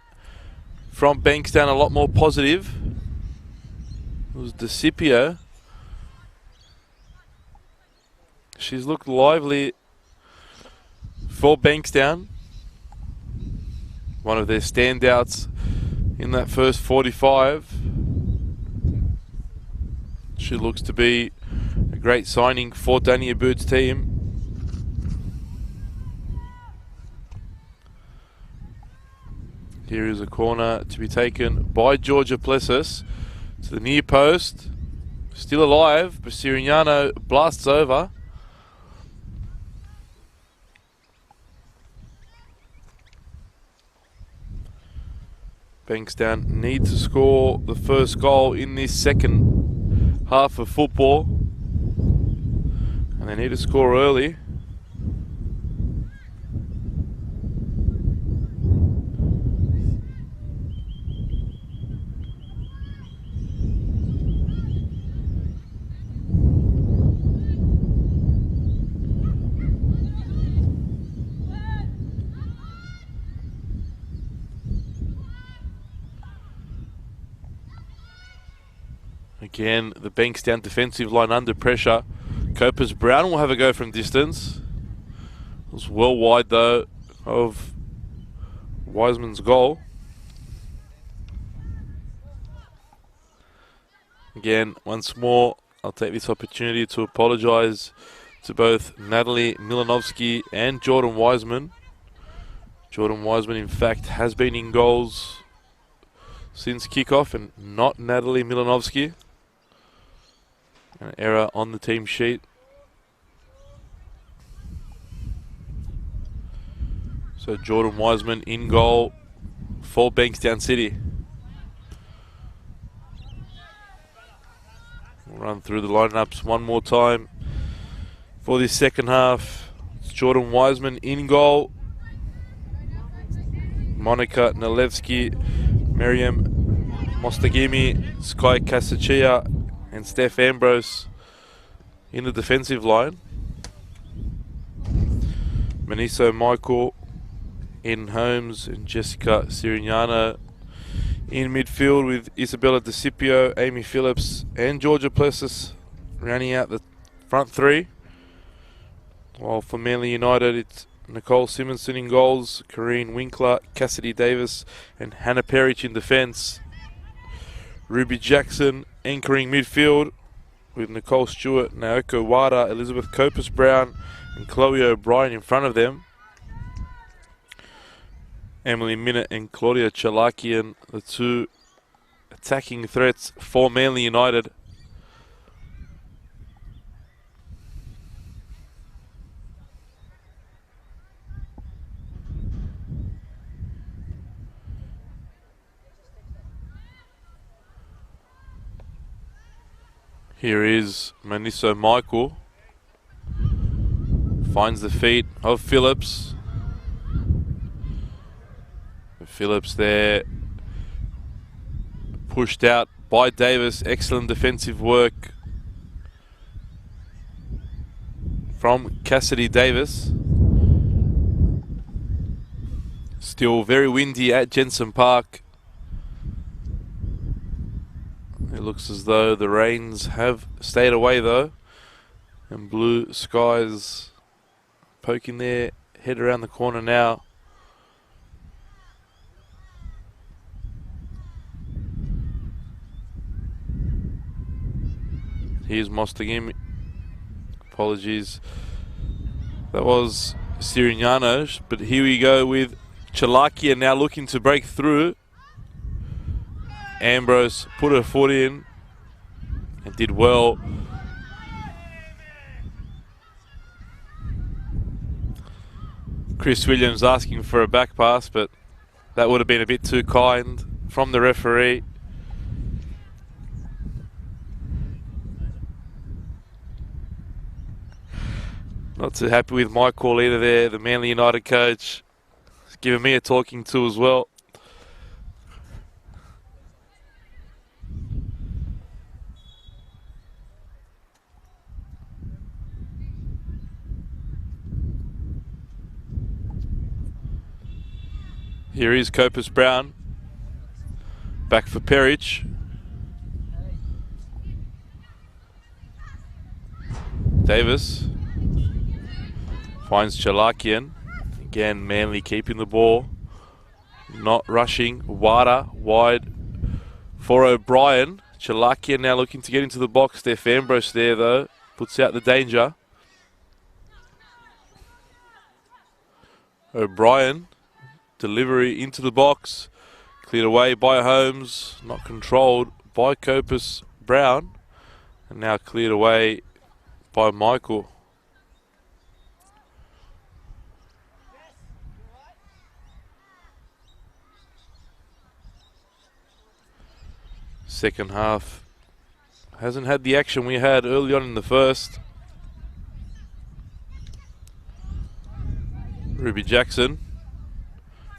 from Bankstown, a lot more positive. It was DeCipio. She's looked lively for Bankstown. One of their standouts in that first 45. She looks to be a great signing for Danny Aboud's team. Here is a corner to be taken by Georgia Plessis. To the near post, still alive, but Sirignano blasts over. Bankstown need to score the first goal in this second half of football, and they need to score early. Again, the Bankstown defensive line under pressure. Copas Brown will have a go from distance. It was well wide though of Wiseman's goal. Again, once more, I'll take this opportunity to apologise to both Natalie Milanovsky and Jordan Wiseman. Jordan Wiseman, in fact, has been in goals since kickoff and not Natalie Milanovsky. An error on the team sheet. So Jordan Wiseman in goal for Bankstown City. We'll run through the lineups one more time for this second half. It's Jordan Wiseman in goal. Monica Nalevsky, Miriam Mostagimi, Sky Casachia and Steph Ambrose in the defensive line. Maniso Michael, in Holmes and Jessica Sirignano in midfield, with Isabella DeCipio, Amy Phillips and Georgia Plessis rounding out the front three. While for Manly United, it's Nicole Simonson in goals, Corrine Winkler, Cassidy Davis and Hannah Perich in defence. Ruby Jackson anchoring midfield with Nicole Stewart, Naoko Wada, Elizabeth Copas Brown and Chloe O'Brien in front of them. Emily Minute and Claudia Chalakian, the two attacking threats for Manly United. Here is Maniso Michael. Finds the feet of Phillips. Phillips there, pushed out by Davis. Excellent defensive work from Cassidy Davis. Still very windy at Jensen Park. It looks as though the rains have stayed away though, and blue skies poking their head around the corner now. Here's Mostagim. Apologies. That was Sirignano, but here we go with Chalakia now looking to break through. Ambrose put her foot in and did well. Chris Williams asking for a back pass, but that would have been a bit too kind from the referee. Not too happy with my call either there, the Manly United coach. He's giving me a talking to as well. Here is Copas Brown. Back for Perich. Davis finds Chalakian. Again, Manly keeping the ball, not rushing. Wada wide for O'Brien. Chalakian now looking to get into the box. Steph Ambrose there though, puts out the danger. O'Brien, delivery into the box, cleared away by Holmes, not controlled by Copas Brown, and now cleared away by Michael. Second half hasn't had the action we had early on in the first. Ruby Jackson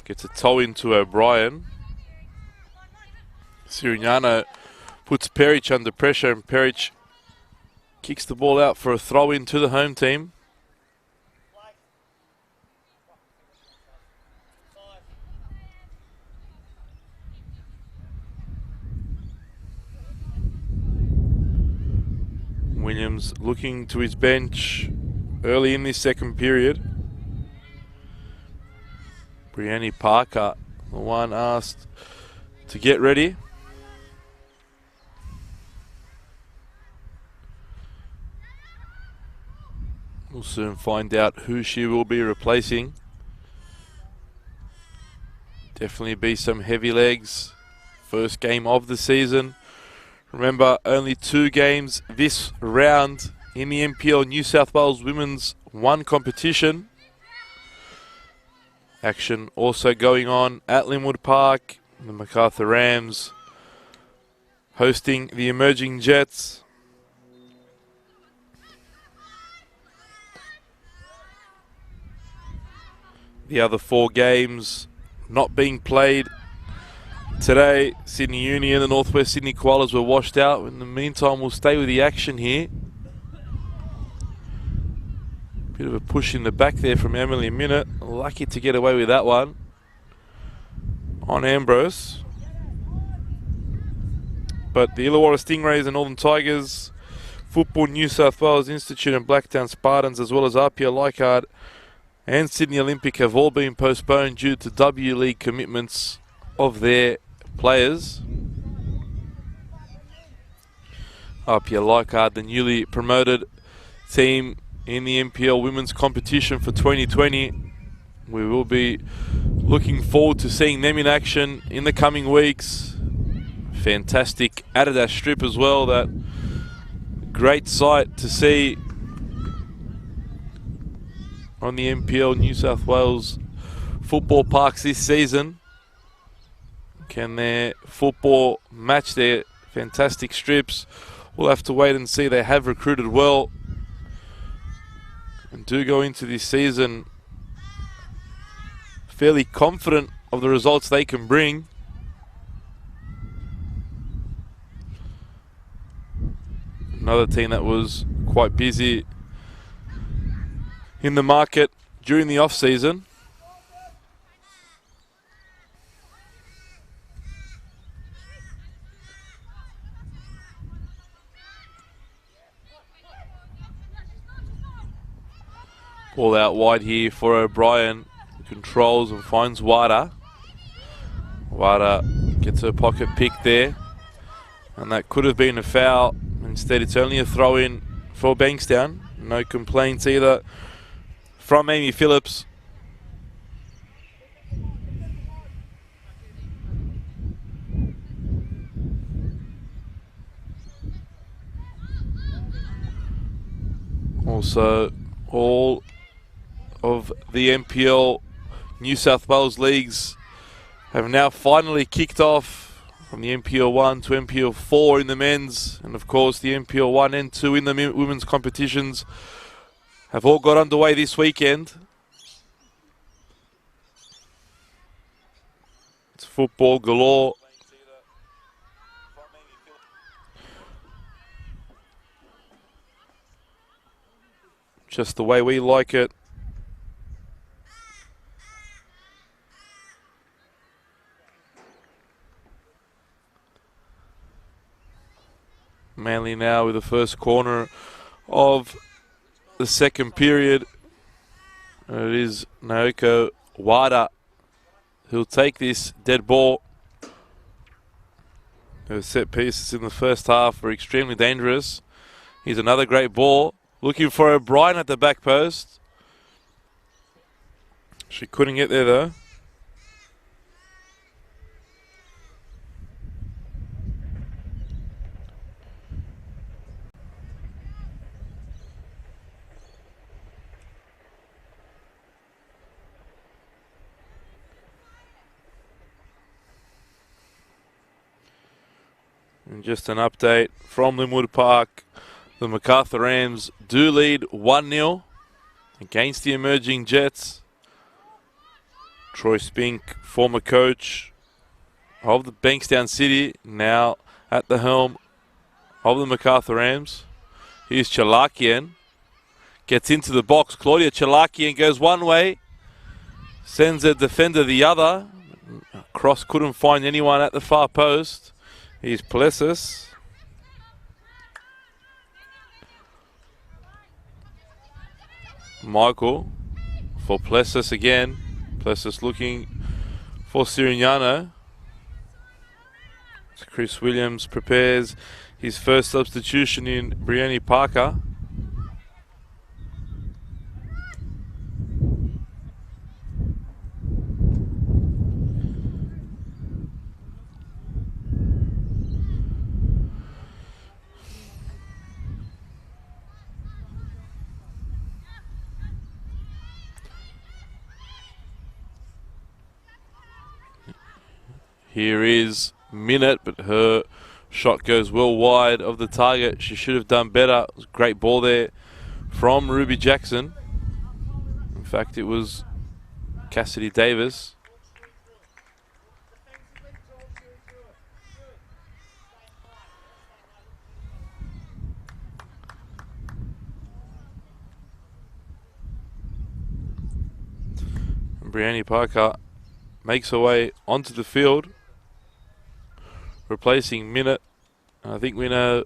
gets a toe into O'Brien. Sirignano puts Perich under pressure and Perich kicks the ball out for a throw in to the home team. Williams looking to his bench early in this second period. Brianne Parker, the one asked to get ready. We'll soon find out who she will be replacing. Definitely be some heavy legs. First game of the season. Remember, only 2 games this round in the NPL New South Wales Women's 1 competition. Action also going on at Linwood Park. The Macarthur Rams hosting the Emerging Jets. The other 4 games not being played today. Sydney Uni and the Northwest Sydney Koalas were washed out. In the meantime, we'll stay with the action here. Bit of a push in the back there from Emily Minute. Lucky to get away with that one on Ambrose. But the Illawarra Stingrays and Northern Tigers, Football New South Wales Institute and Blacktown Spartans, as well as RPA Leichhardt and Sydney Olympic have all been postponed due to W League commitments of their players. RPA Leichhardt, the newly promoted team in the NPL Women's Competition for 2020. We will be looking forward to seeing them in action in the coming weeks. Fantastic Adidas strip as well. That great sight to see on the NPL New South Wales football parks this season. Can their football match their fantastic strips? We'll have to wait and see. They have recruited well and do go into this season fairly confident of the results they can bring. Another team that was quite busy in the market during the off-season. Ball out wide here for O'Brien. Controls and finds Wada. Wada gets her pocket pick there. And that could have been a foul. Instead, it's only a throw-in for Bankstown. No complaints either from Amy Phillips. Also, all of the NPL New South Wales leagues have now finally kicked off, from the NPL 1 to NPL 4 in the men's, and of course the NPL 1 and 2 in the women's competitions have all got underway this weekend. It's football galore. Just the way we like it. Manly now with the first corner of the second period. And it is Naoko Wada who'll take this dead ball. Her set pieces in the first half were extremely dangerous. Here's another great ball. Looking for O'Brien at the back post. She couldn't get there though. And just an update from Linwood Park. The Macarthur Rams do lead 1-0 against the Emerging Jets. Troy Spink, former coach of the Bankstown City, now at the helm of the Macarthur Rams. Here's Chalakian. Gets into the box. Claudia Chalakian goes one way. Sends a defender the other. Cross couldn't find anyone at the far post. Here's Plessis. Michael for Plessis again. Plessis looking for Sirignano. So Chris Williams prepares his first substitution in Brianni Parker. Here is Minute, but her shot goes well wide of the target. She should have done better. It was a great ball there from Ruby Jackson. In fact, it was Cassidy Davis. And Brianni Parker makes her way onto the field, replacing Minute. And I think we know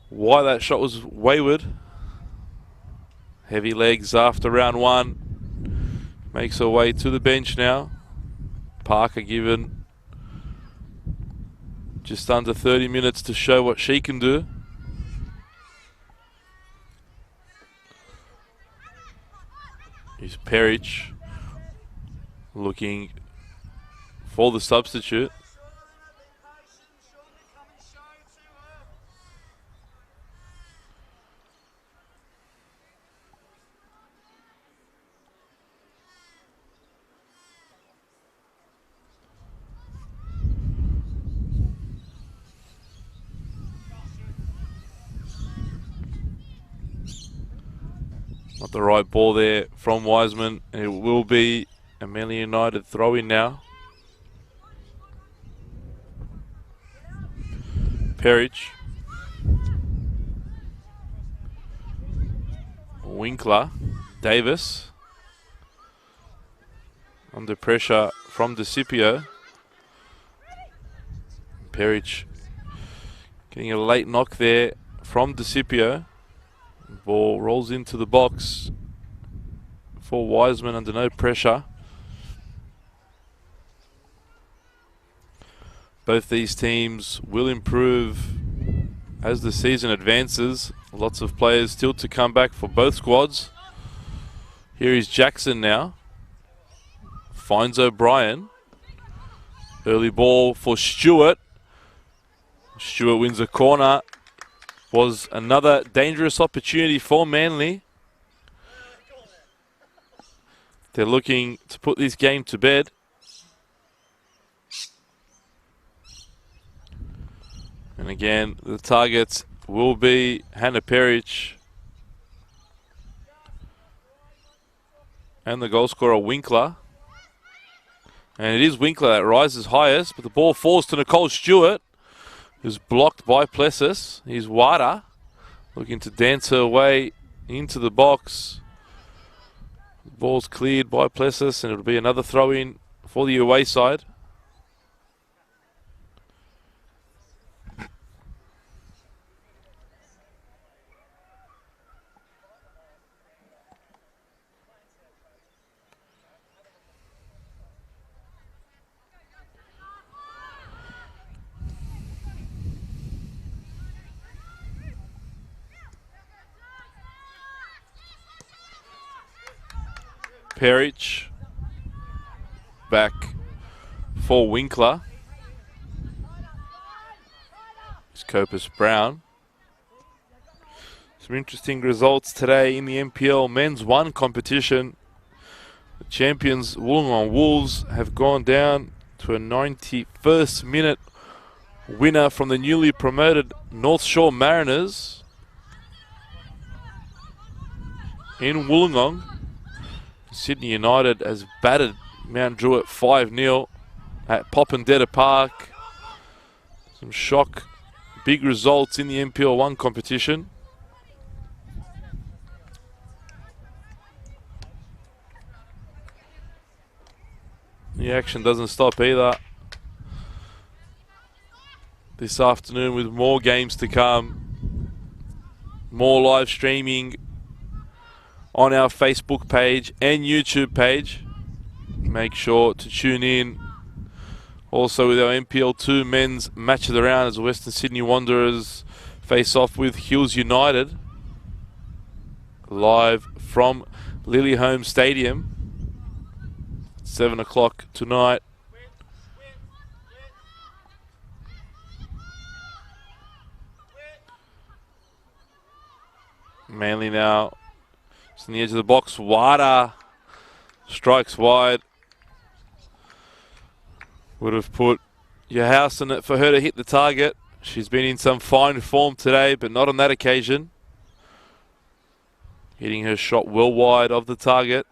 why that shot was wayward. Heavy legs after round one. Makes her way to the bench now. Parker given just under 30 minutes to show what she can do. Here's Perich looking for the substitute. Not the right ball there from Wiseman, and it will be a Manly United throw-in now. Perich. Winkler. Davis. Under pressure from DeCipio. Perich getting a late knock there from DeCipio. Ball rolls into the box for Wiseman under no pressure. Both these teams will improve as the season advances. Lots of players still to come back for both squads. Here is Jackson now. Finds O'Brien. Early ball for Stewart. Stewart wins a corner. Was another dangerous opportunity for Manly. They're looking to put this game to bed. And again, the targets will be Hannah Perich and the goal scorer Winkler. And it is Winkler that rises highest, but the ball falls to Nicole Stewart, who's blocked by Plessis. Here's Wada looking to dance her way into the box. The ball's cleared by Plessis, and it'll be another throw-in for the away side. Perich back for Winkler. It's Copus Brown. Some interesting results today in the NPL Men's 1 competition. The champions Wollongong Wolves have gone down to a 91st minute winner from the newly promoted North Shore Mariners in Wollongong. Sydney United has battered Mount Druitt 5-0 at Popondetta Park. Some shock, big results in the NPL 1 competition. The action doesn't stop either this afternoon, with more games to come, more live streaming on our Facebook page and YouTube page. Make sure to tune in. Also with our NPL 2 men's match of the round as Western Sydney Wanderers face off with Hills United. Live from Lily Holmes Stadium. 7 o'clock tonight. Manly now just on the edge of the box. Wada strikes wide. Would have put your house in it for her to hit the target. She's been in some fine form today, but not on that occasion. Hitting her shot well wide of the target.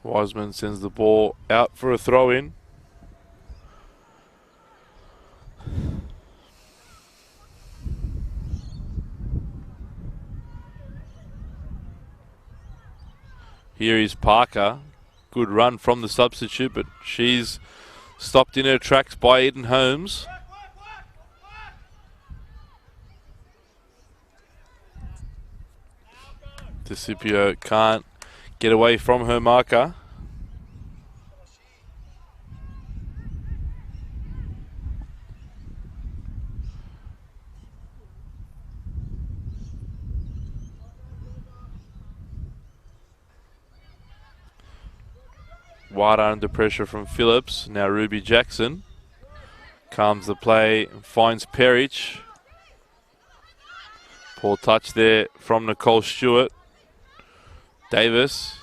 Wiseman sends the ball out for a throw-in. Here is Parker. Good run from the substitute, but she's stopped in her tracks by Eden Holmes. DeCipio can't get away from her marker. Wide under pressure from Phillips. Now Ruby Jackson calms the play and finds Perich. Poor touch there from Nicole Stewart. Davis.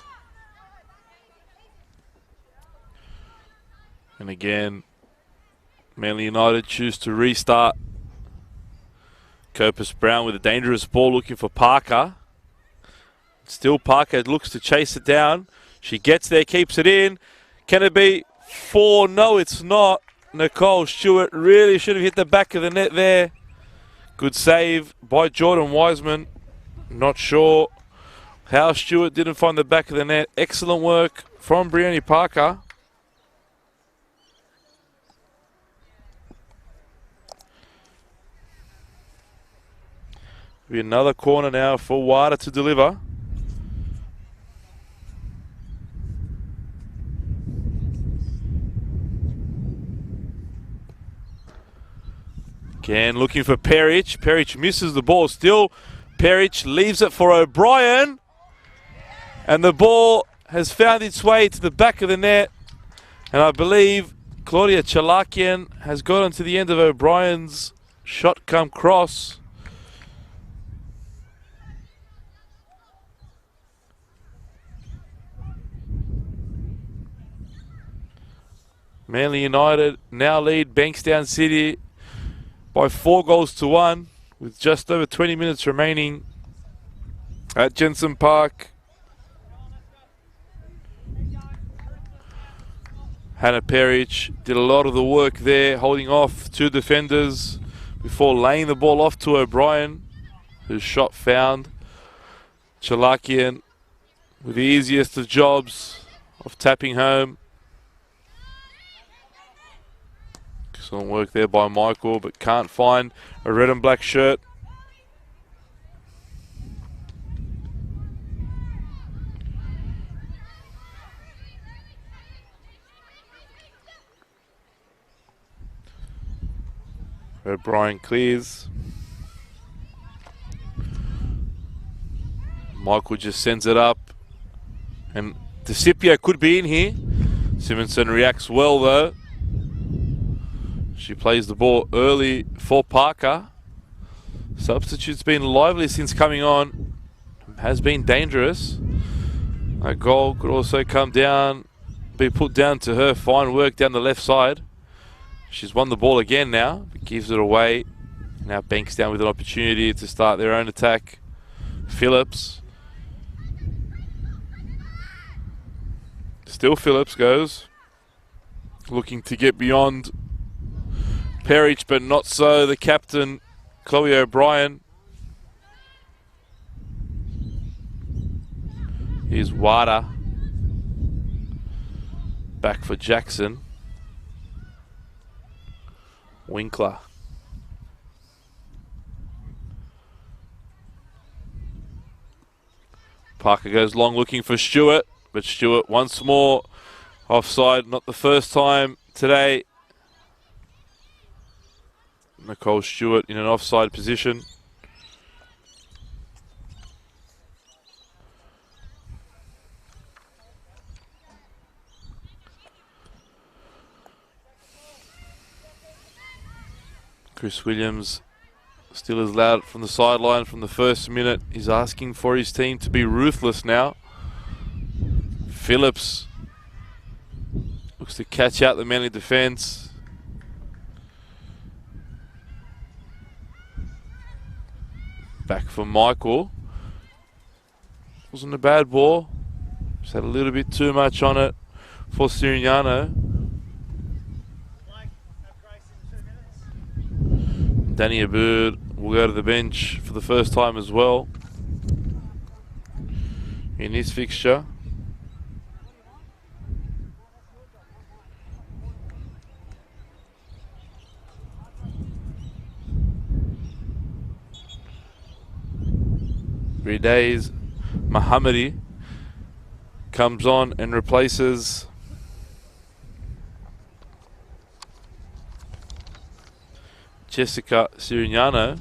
And again, Manly United choose to restart. Copus Brown with a dangerous ball looking for Parker. Still Parker looks to chase it down. She gets there, keeps it in. Can it be 4? No, it's not. Nicole Stewart really should have hit the back of the net there. Good save by Jordan Wiseman. Not sure how Stewart didn't find the back of the net. Excellent work from Briony Parker. Be another corner now for Wada to deliver. Again, looking for Perich. Perich misses the ball still. Perich leaves it for O'Brien. And the ball has found its way to the back of the net. And I believe Claudia Chalakian has got onto the end of O'Brien's shot come cross. Manly United now lead Bankstown City by 4-1 with just over 20 minutes remaining at Jensen Park. Hannah Perich did a lot of the work there, holding off 2 defenders before laying the ball off to O'Brien, whose shot found. Chalakian with the easiest of jobs of tapping home. Excellent work there by Michael, but can't find a red and black shirt. O'Brien clears. Michael just sends it up. And DeCipio could be in here. Simonson reacts well though. She plays the ball early for Parker. Substitute's been lively since coming on. Has been dangerous. A goal could also come down, be put down to her. Fine work down the left side. She's won the ball again now, but gives it away. Now Bankstown with an opportunity to start their own attack. Phillips. Still Phillips goes. Looking to get beyond Perich, but not so the captain, Chloe O'Brien. Here's Wada. Back for Jackson. Winkler. Parker goes long looking for Stewart, but Stewart once more offside. Not the first time today. Nicole Stewart in an offside position. Chris Williams still is loud from the sideline from the first minute. He's asking for his team to be ruthless now. Phillips looks to catch out the Manly defence. Back for Michael. Wasn't a bad ball. Just had a little bit too much on it for Sirignano. Danny Abud will go to the bench for the first time as well in this fixture. Days Mohammadi comes on and replaces Jessica Sirignano.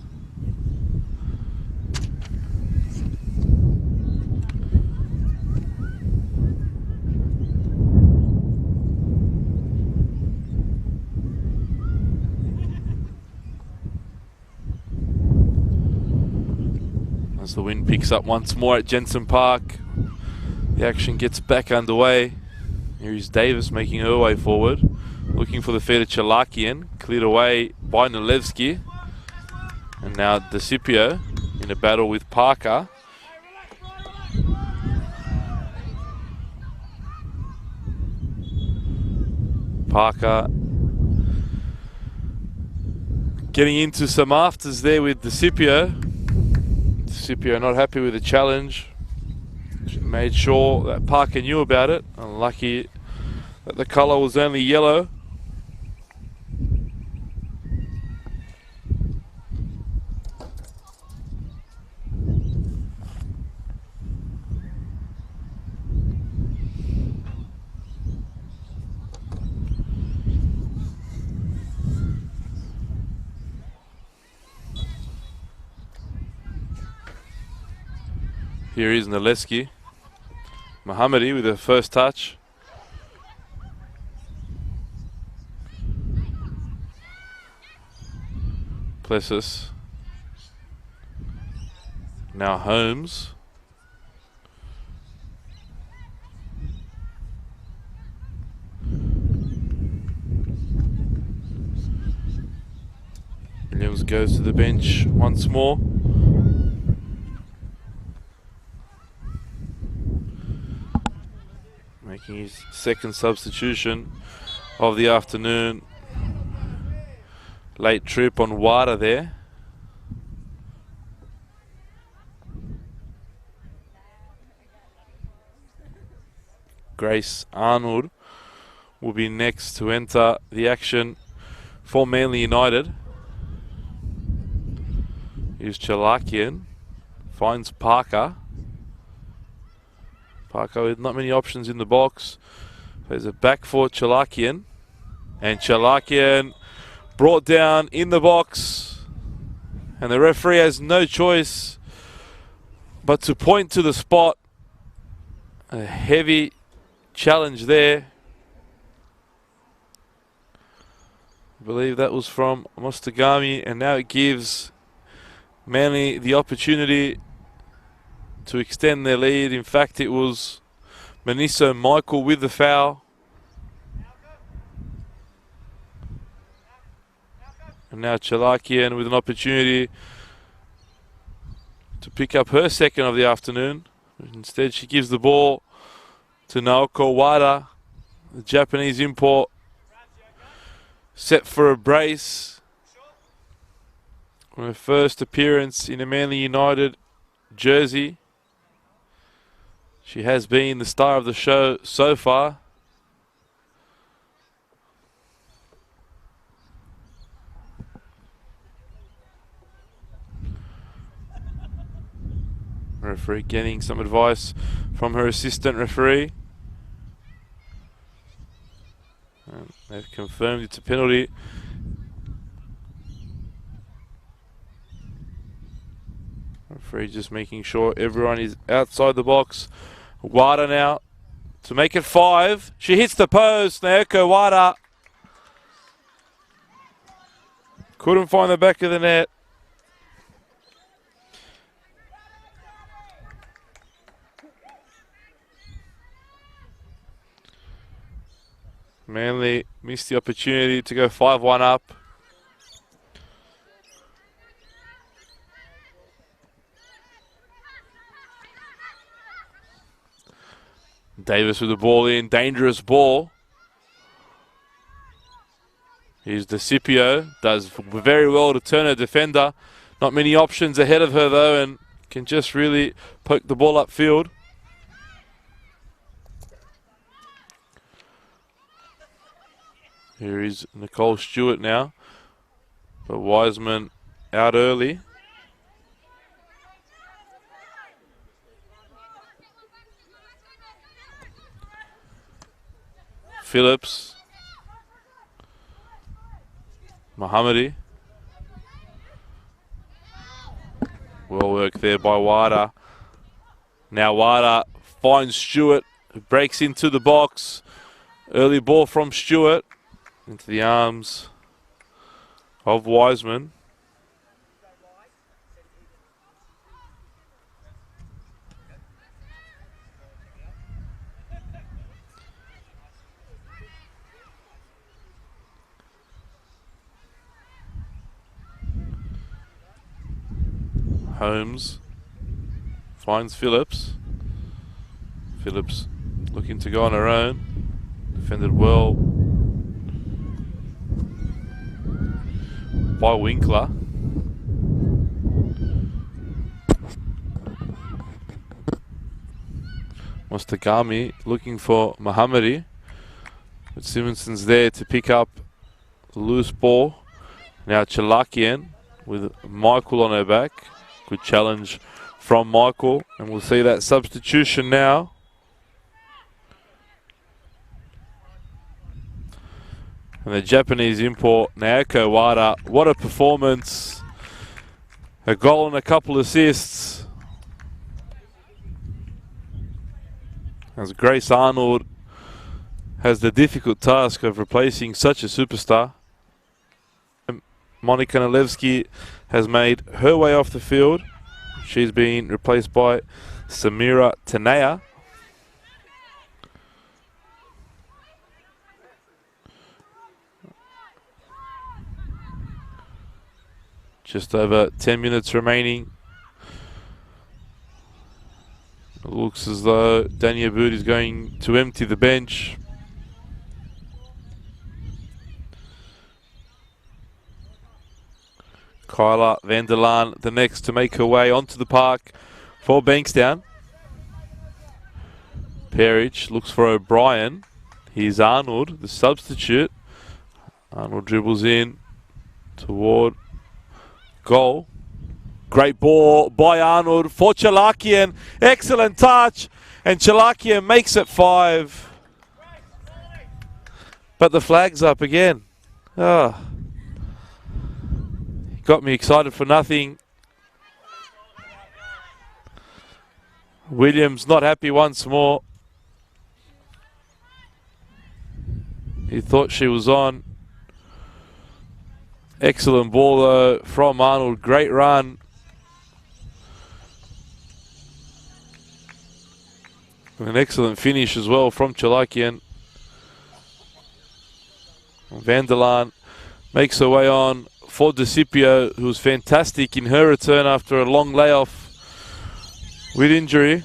As the wind picks up once more at Jensen Park, the action gets back underway. Here is Davis making her way forward, looking for the feed of Chalakian, cleared away by Nalevski. And now DeCipio in a battle with Parker. Parker getting into some afters there with DeCipio. DeCipio not happy with the challenge. She made sure that Parker knew about it. Unlucky that the colour was only yellow. Here is Naleski. Mohammadi with the first touch. Plessis. Now Holmes. Williams goes to the bench once more. Making his second substitution of the afternoon. Late trip on Wada there. Grace Arnold will be next to enter the action for Manly United. Here's Chalakian. Finds Parker. Parker with not many options in the box. There's a back for Chalakian. And Chalakian brought down in the box. And the referee has no choice but to point to the spot. A heavy challenge there. I believe that was from Mostagami. And now it gives Manly the opportunity to extend their lead. In fact, it was Maniso Michael with the foul. And now Chalakian with an opportunity to pick up her second of the afternoon. Instead, she gives the ball to Naoko Wada, the Japanese import, set for a brace. On her first appearance in a Manly United jersey. She has been the star of the show so far. Referee getting some advice from her assistant referee. And they've confirmed it's a penalty. Referee just making sure everyone is outside the box. Wada now to make it 5. She hits the post. Naoko Wada couldn't find the back of the net. Manly missed the opportunity to go 5-1 up. Davis with the ball in, dangerous ball. Here's DeCipio, does very well to turn her defender. Not many options ahead of her though, and can just really poke the ball upfield. Here is Nicole Stewart now, but Wiseman out early. Phillips. Mohammadi. Well worked there by Wada. Now Wada finds Stewart, who breaks into the box. Early ball from Stewart into the arms of Wiseman. Holmes finds Phillips. Phillips looking to go on her own. Defended well by Winkler. Mostagami looking for Mohammadi. But Simonson's there to pick up the loose ball. Now Chalakian with Michael on her back. Good challenge from Michael. And we'll see that substitution now. And the Japanese import, Naoko Wada. What a performance. A goal and a couple assists. As Grace Arnold has the difficult task of replacing such a superstar. Monika Nalewski has made her way off the field. She's been replaced by Samira Tanea. Just over 10 minutes remaining. It looks as though Dania Boot is going to empty the bench. Kyla van der Laan, the next to make her way onto the park for Bankstown. Perich looks for O'Brien. Here's Arnold, the substitute. Arnold dribbles in toward goal. Great ball by Arnold for Chalakian. Excellent touch. And Chalakian makes it 5. But the flag's up again. Oh. Got me excited for nothing. Williams not happy once more. He thought she was on. Excellent ball though from Arnold. Great run. An excellent finish as well from Chalakian. Van der Laan makes her way on for DeCipio, who was fantastic in her return after a long layoff with injury.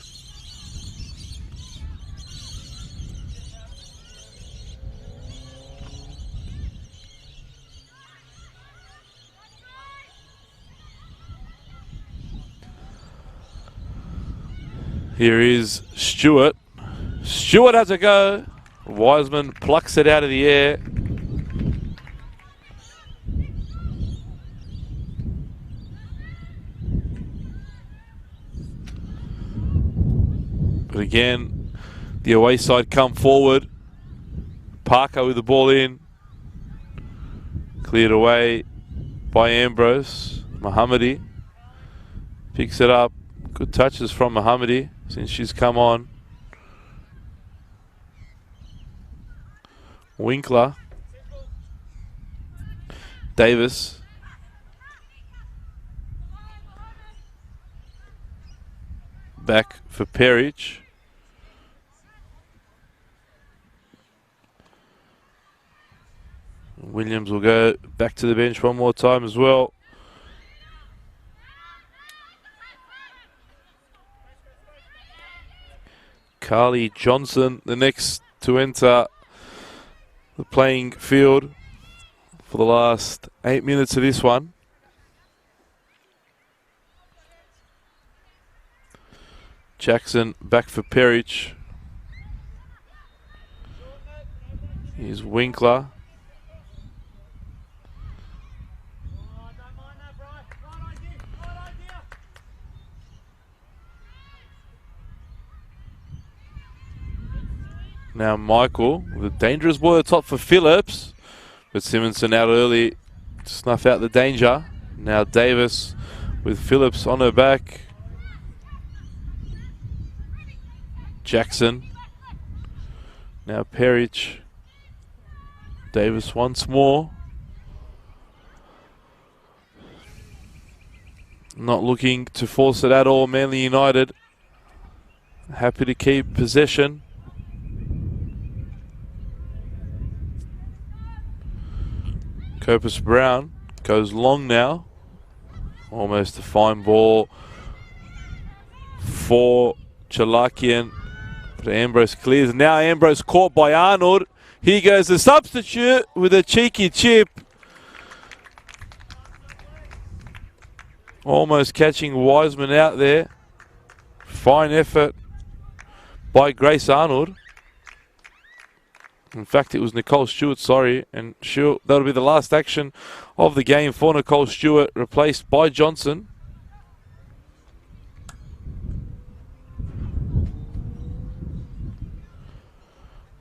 Here is Stewart. Stewart has a go. Wiseman plucks it out of the air. But again, the away side come forward. Parker with the ball in. Cleared away by Ambrose. Mohammadi picks it up. Good touches from Mohammadi since she's come on. Winkler. Davis. Back for Perich. Williams will go back to the bench one more time as well. Carly Johnson, the next to enter the playing field for the last 8 minutes of this one. Jackson back for Perich. Here's Winkler. Now Michael with a dangerous ball at the top for Phillips. But Simonson out early to snuff out the danger. Now Davis with Phillips on her back. Jackson. Now Perich. Davis once more. Not looking to force it at all. Manly United happy to keep possession. Copus Brown goes long now. Almost a fine ball for Chalakian. But Ambrose clears. Now Ambrose caught by Arnold. Here goes the substitute with a cheeky chip. Almost catching Wiseman out there. Fine effort by Grace Arnold. In fact, it was Nicole Stewart, sorry. And that'll be the last action of the game for Nicole Stewart, replaced by Johnson.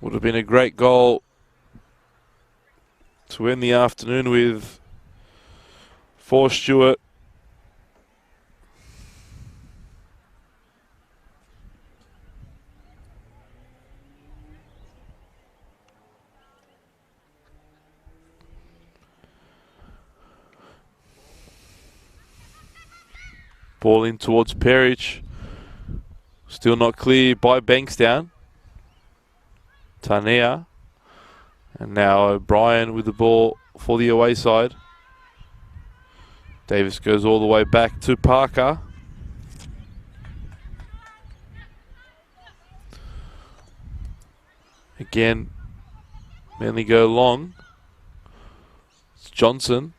Would have been a great goal to end the afternoon with for Stewart. Ball in towards Perich. Still not clear by Bankstown. Tanea. And now O'Brien with the ball for the away side. Davis goes all the way back to Parker. Again, Manly go long. It's Johnson.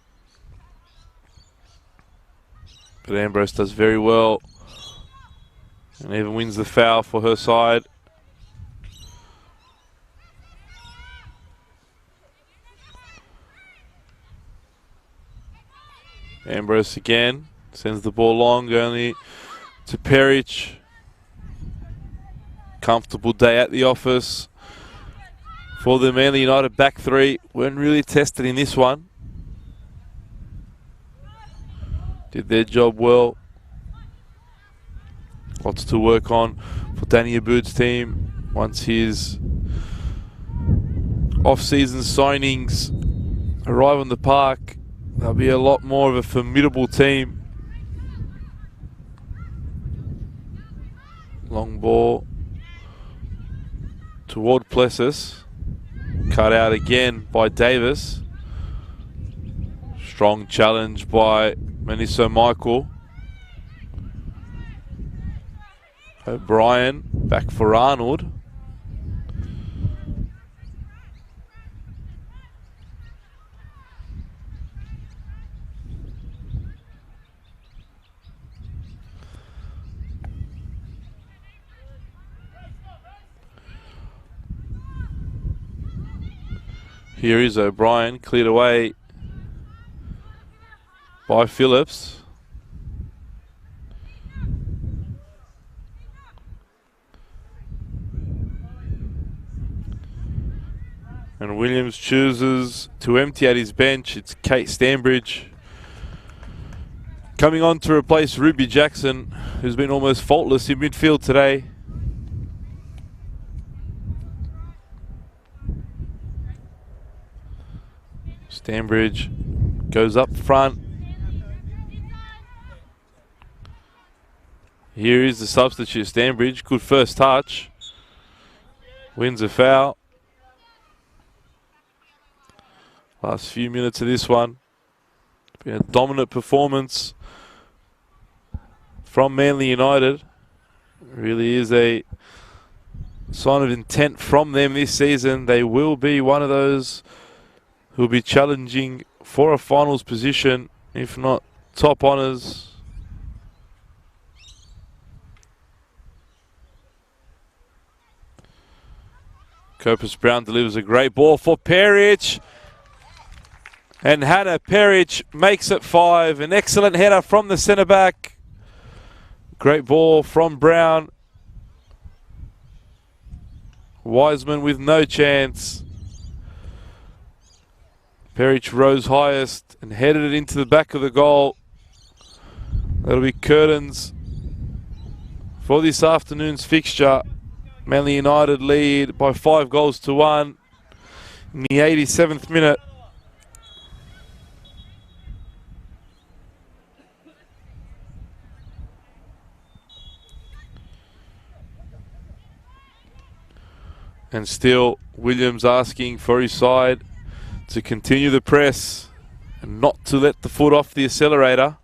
But Ambrose does very well and even wins the foul for her side. Ambrose again sends the ball long, only to Perich. Comfortable day at the office for the Manly United back three. Weren't really tested in this one. Did their job well. Lots to work on for Danny Aboud's team once his off-season signings arrive on the park. They'll be a lot more of a formidable team. Long ball toward Plessis. Cut out again by Davis. Strong challenge by Maniso Michael. O'Brien back for Arnold. Here is O'Brien, cleared away by Phillips. And Williams chooses to empty out his bench. It's Kate Stanbridge coming on to replace Ruby Jackson, who's been almost faultless in midfield today. Stanbridge goes up front. Here is the substitute, Stanbridge. Good first touch. Wins a foul. Last few minutes of this one. Been a dominant performance from Manly United. Really is a sign of intent from them this season. They will be one of those who will be challenging for a finals position, if not top honours. Copus Brown delivers a great ball for Perich. And Hannah Perich makes it 5. An excellent header from the centre back. Great ball from Brown. Wiseman with no chance. Perich rose highest and headed it into the back of the goal. That'll be curtains for this afternoon's fixture. Manly United lead by 5 goals to 1 in the 87th minute. And still Williams asking for his side to continue the press and not to let the foot off the accelerator.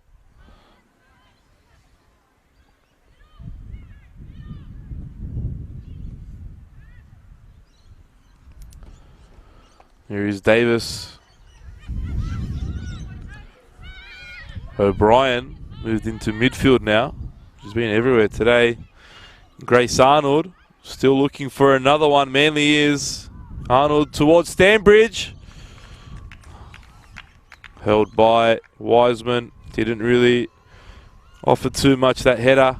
Here is Davis. O'Brien moved into midfield now. She's been everywhere today. Grace Arnold still looking for another one. Manly is. Arnold towards Stanbridge. Held by Wiseman. Didn't really offer too much, that header.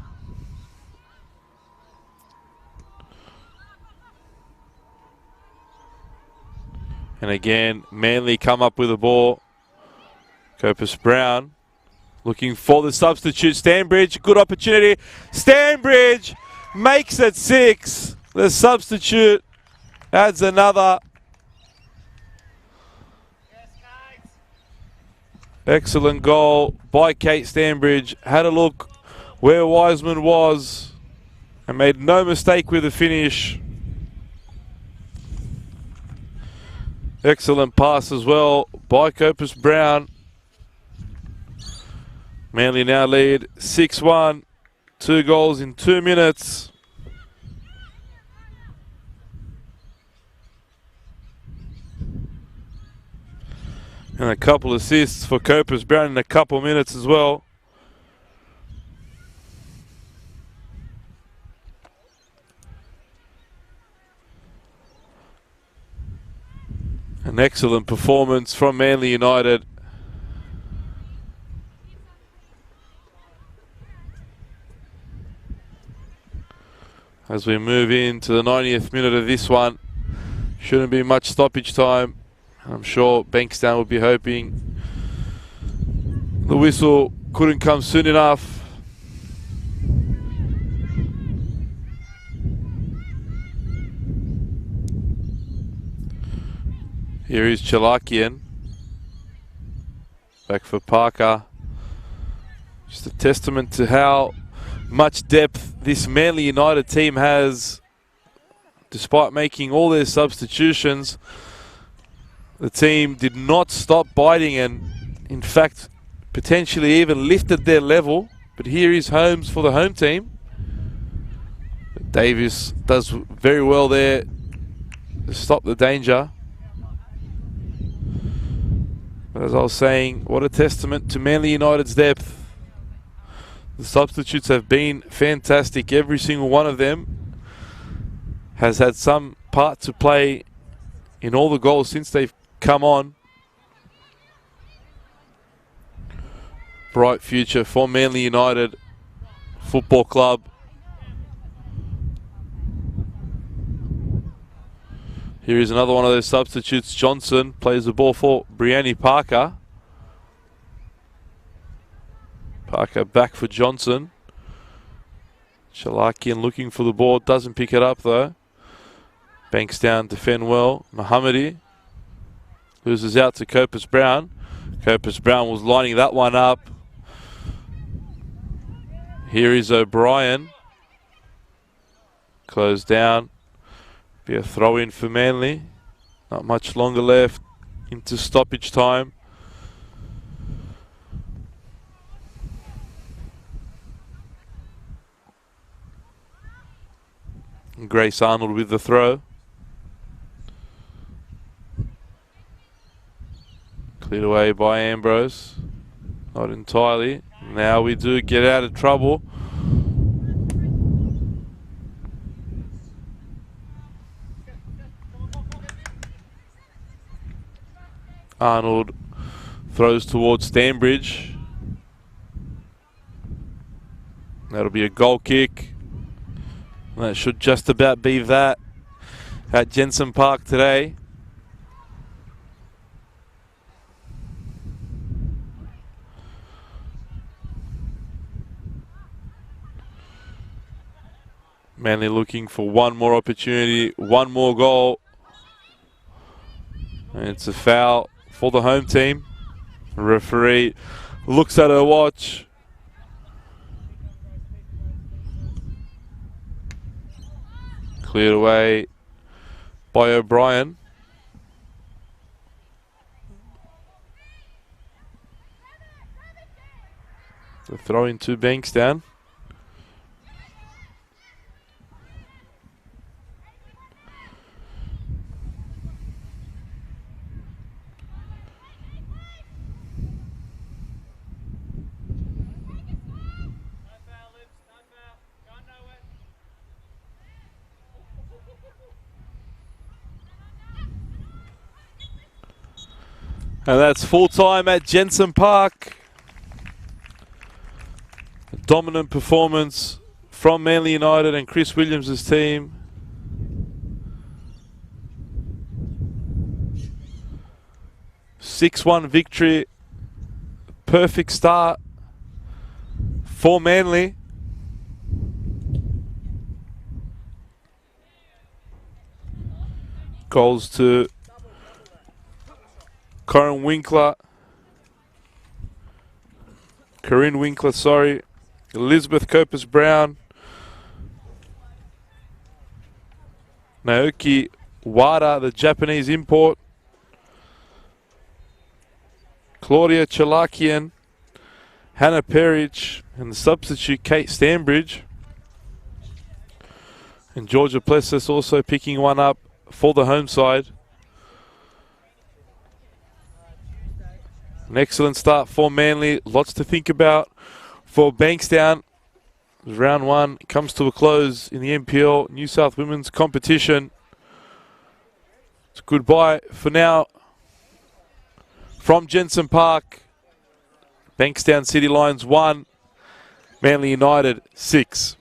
And again, Manly come up with a ball. Copus Brown looking for the substitute. Stanbridge, good opportunity. Stanbridge makes it 6. The substitute adds another. Excellent goal by Kate Stanbridge. Had a look where Wiseman was and made no mistake with the finish. Excellent pass as well by Copus Brown. Manly now lead 6-1. 2 goals in 2 minutes. And a couple assists for Copus Brown in a couple minutes as well. An excellent performance from Manly United. As we move into the 90th minute of this one, shouldn't be much stoppage time. I'm sure Bankstown will be hoping the whistle couldn't come soon enough. Here is Chalakian. Back for Parker. Just a testament to how much depth this Manly United team has. Despite making all their substitutions, the team did not stop biting and, in fact, potentially even lifted their level. But here is Holmes for the home team. Davis does very well there to stop the danger. But as I was saying, what a testament to Manly United's depth. The substitutes have been fantastic. Every single one of them has had some part to play in all the goals since they've come on. Bright future for Manly United Football Club. Here is another one of those substitutes. Johnson plays the ball for Brianni Parker. Parker back for Johnson. Shalakian looking for the ball. Doesn't pick it up though. Bankstown defend well. Mohammadi loses out to Copus Brown. Copus Brown was lining that one up. Here is O'Brien. Closed down. Be a throw in for Manly. Not much longer left into stoppage time. Grace Arnold with the throw. Cleared away by Ambrose. Not entirely. Now we do get out of trouble. Arnold throws towards Stanbridge. That'll be a goal kick. That should just about be that at Jensen Park today. Manly looking for one more opportunity, one more goal. And it's a foul for the home team. The referee looks at her watch. Cleared away by O'Brien. The throw into Bankstown. And that's full time at Jensen Park. A dominant performance from Manly United and Chris Williams' team. A 6-1 victory. Perfect start for Manly. Goals to Corinne Winkler, sorry. Elizabeth Copus Brown. Naoki Wada, the Japanese import. Claudia Chalakian, Hannah Perich, and the substitute Kate Stanbridge. And Georgia Plessis also picking one up for the home side. An excellent start for Manly. Lots to think about for Bankstown. Round one comes to a close in the NPL New South Women's competition. It's goodbye for now from Jensen Park. Bankstown City Lions 1, Manly United 6.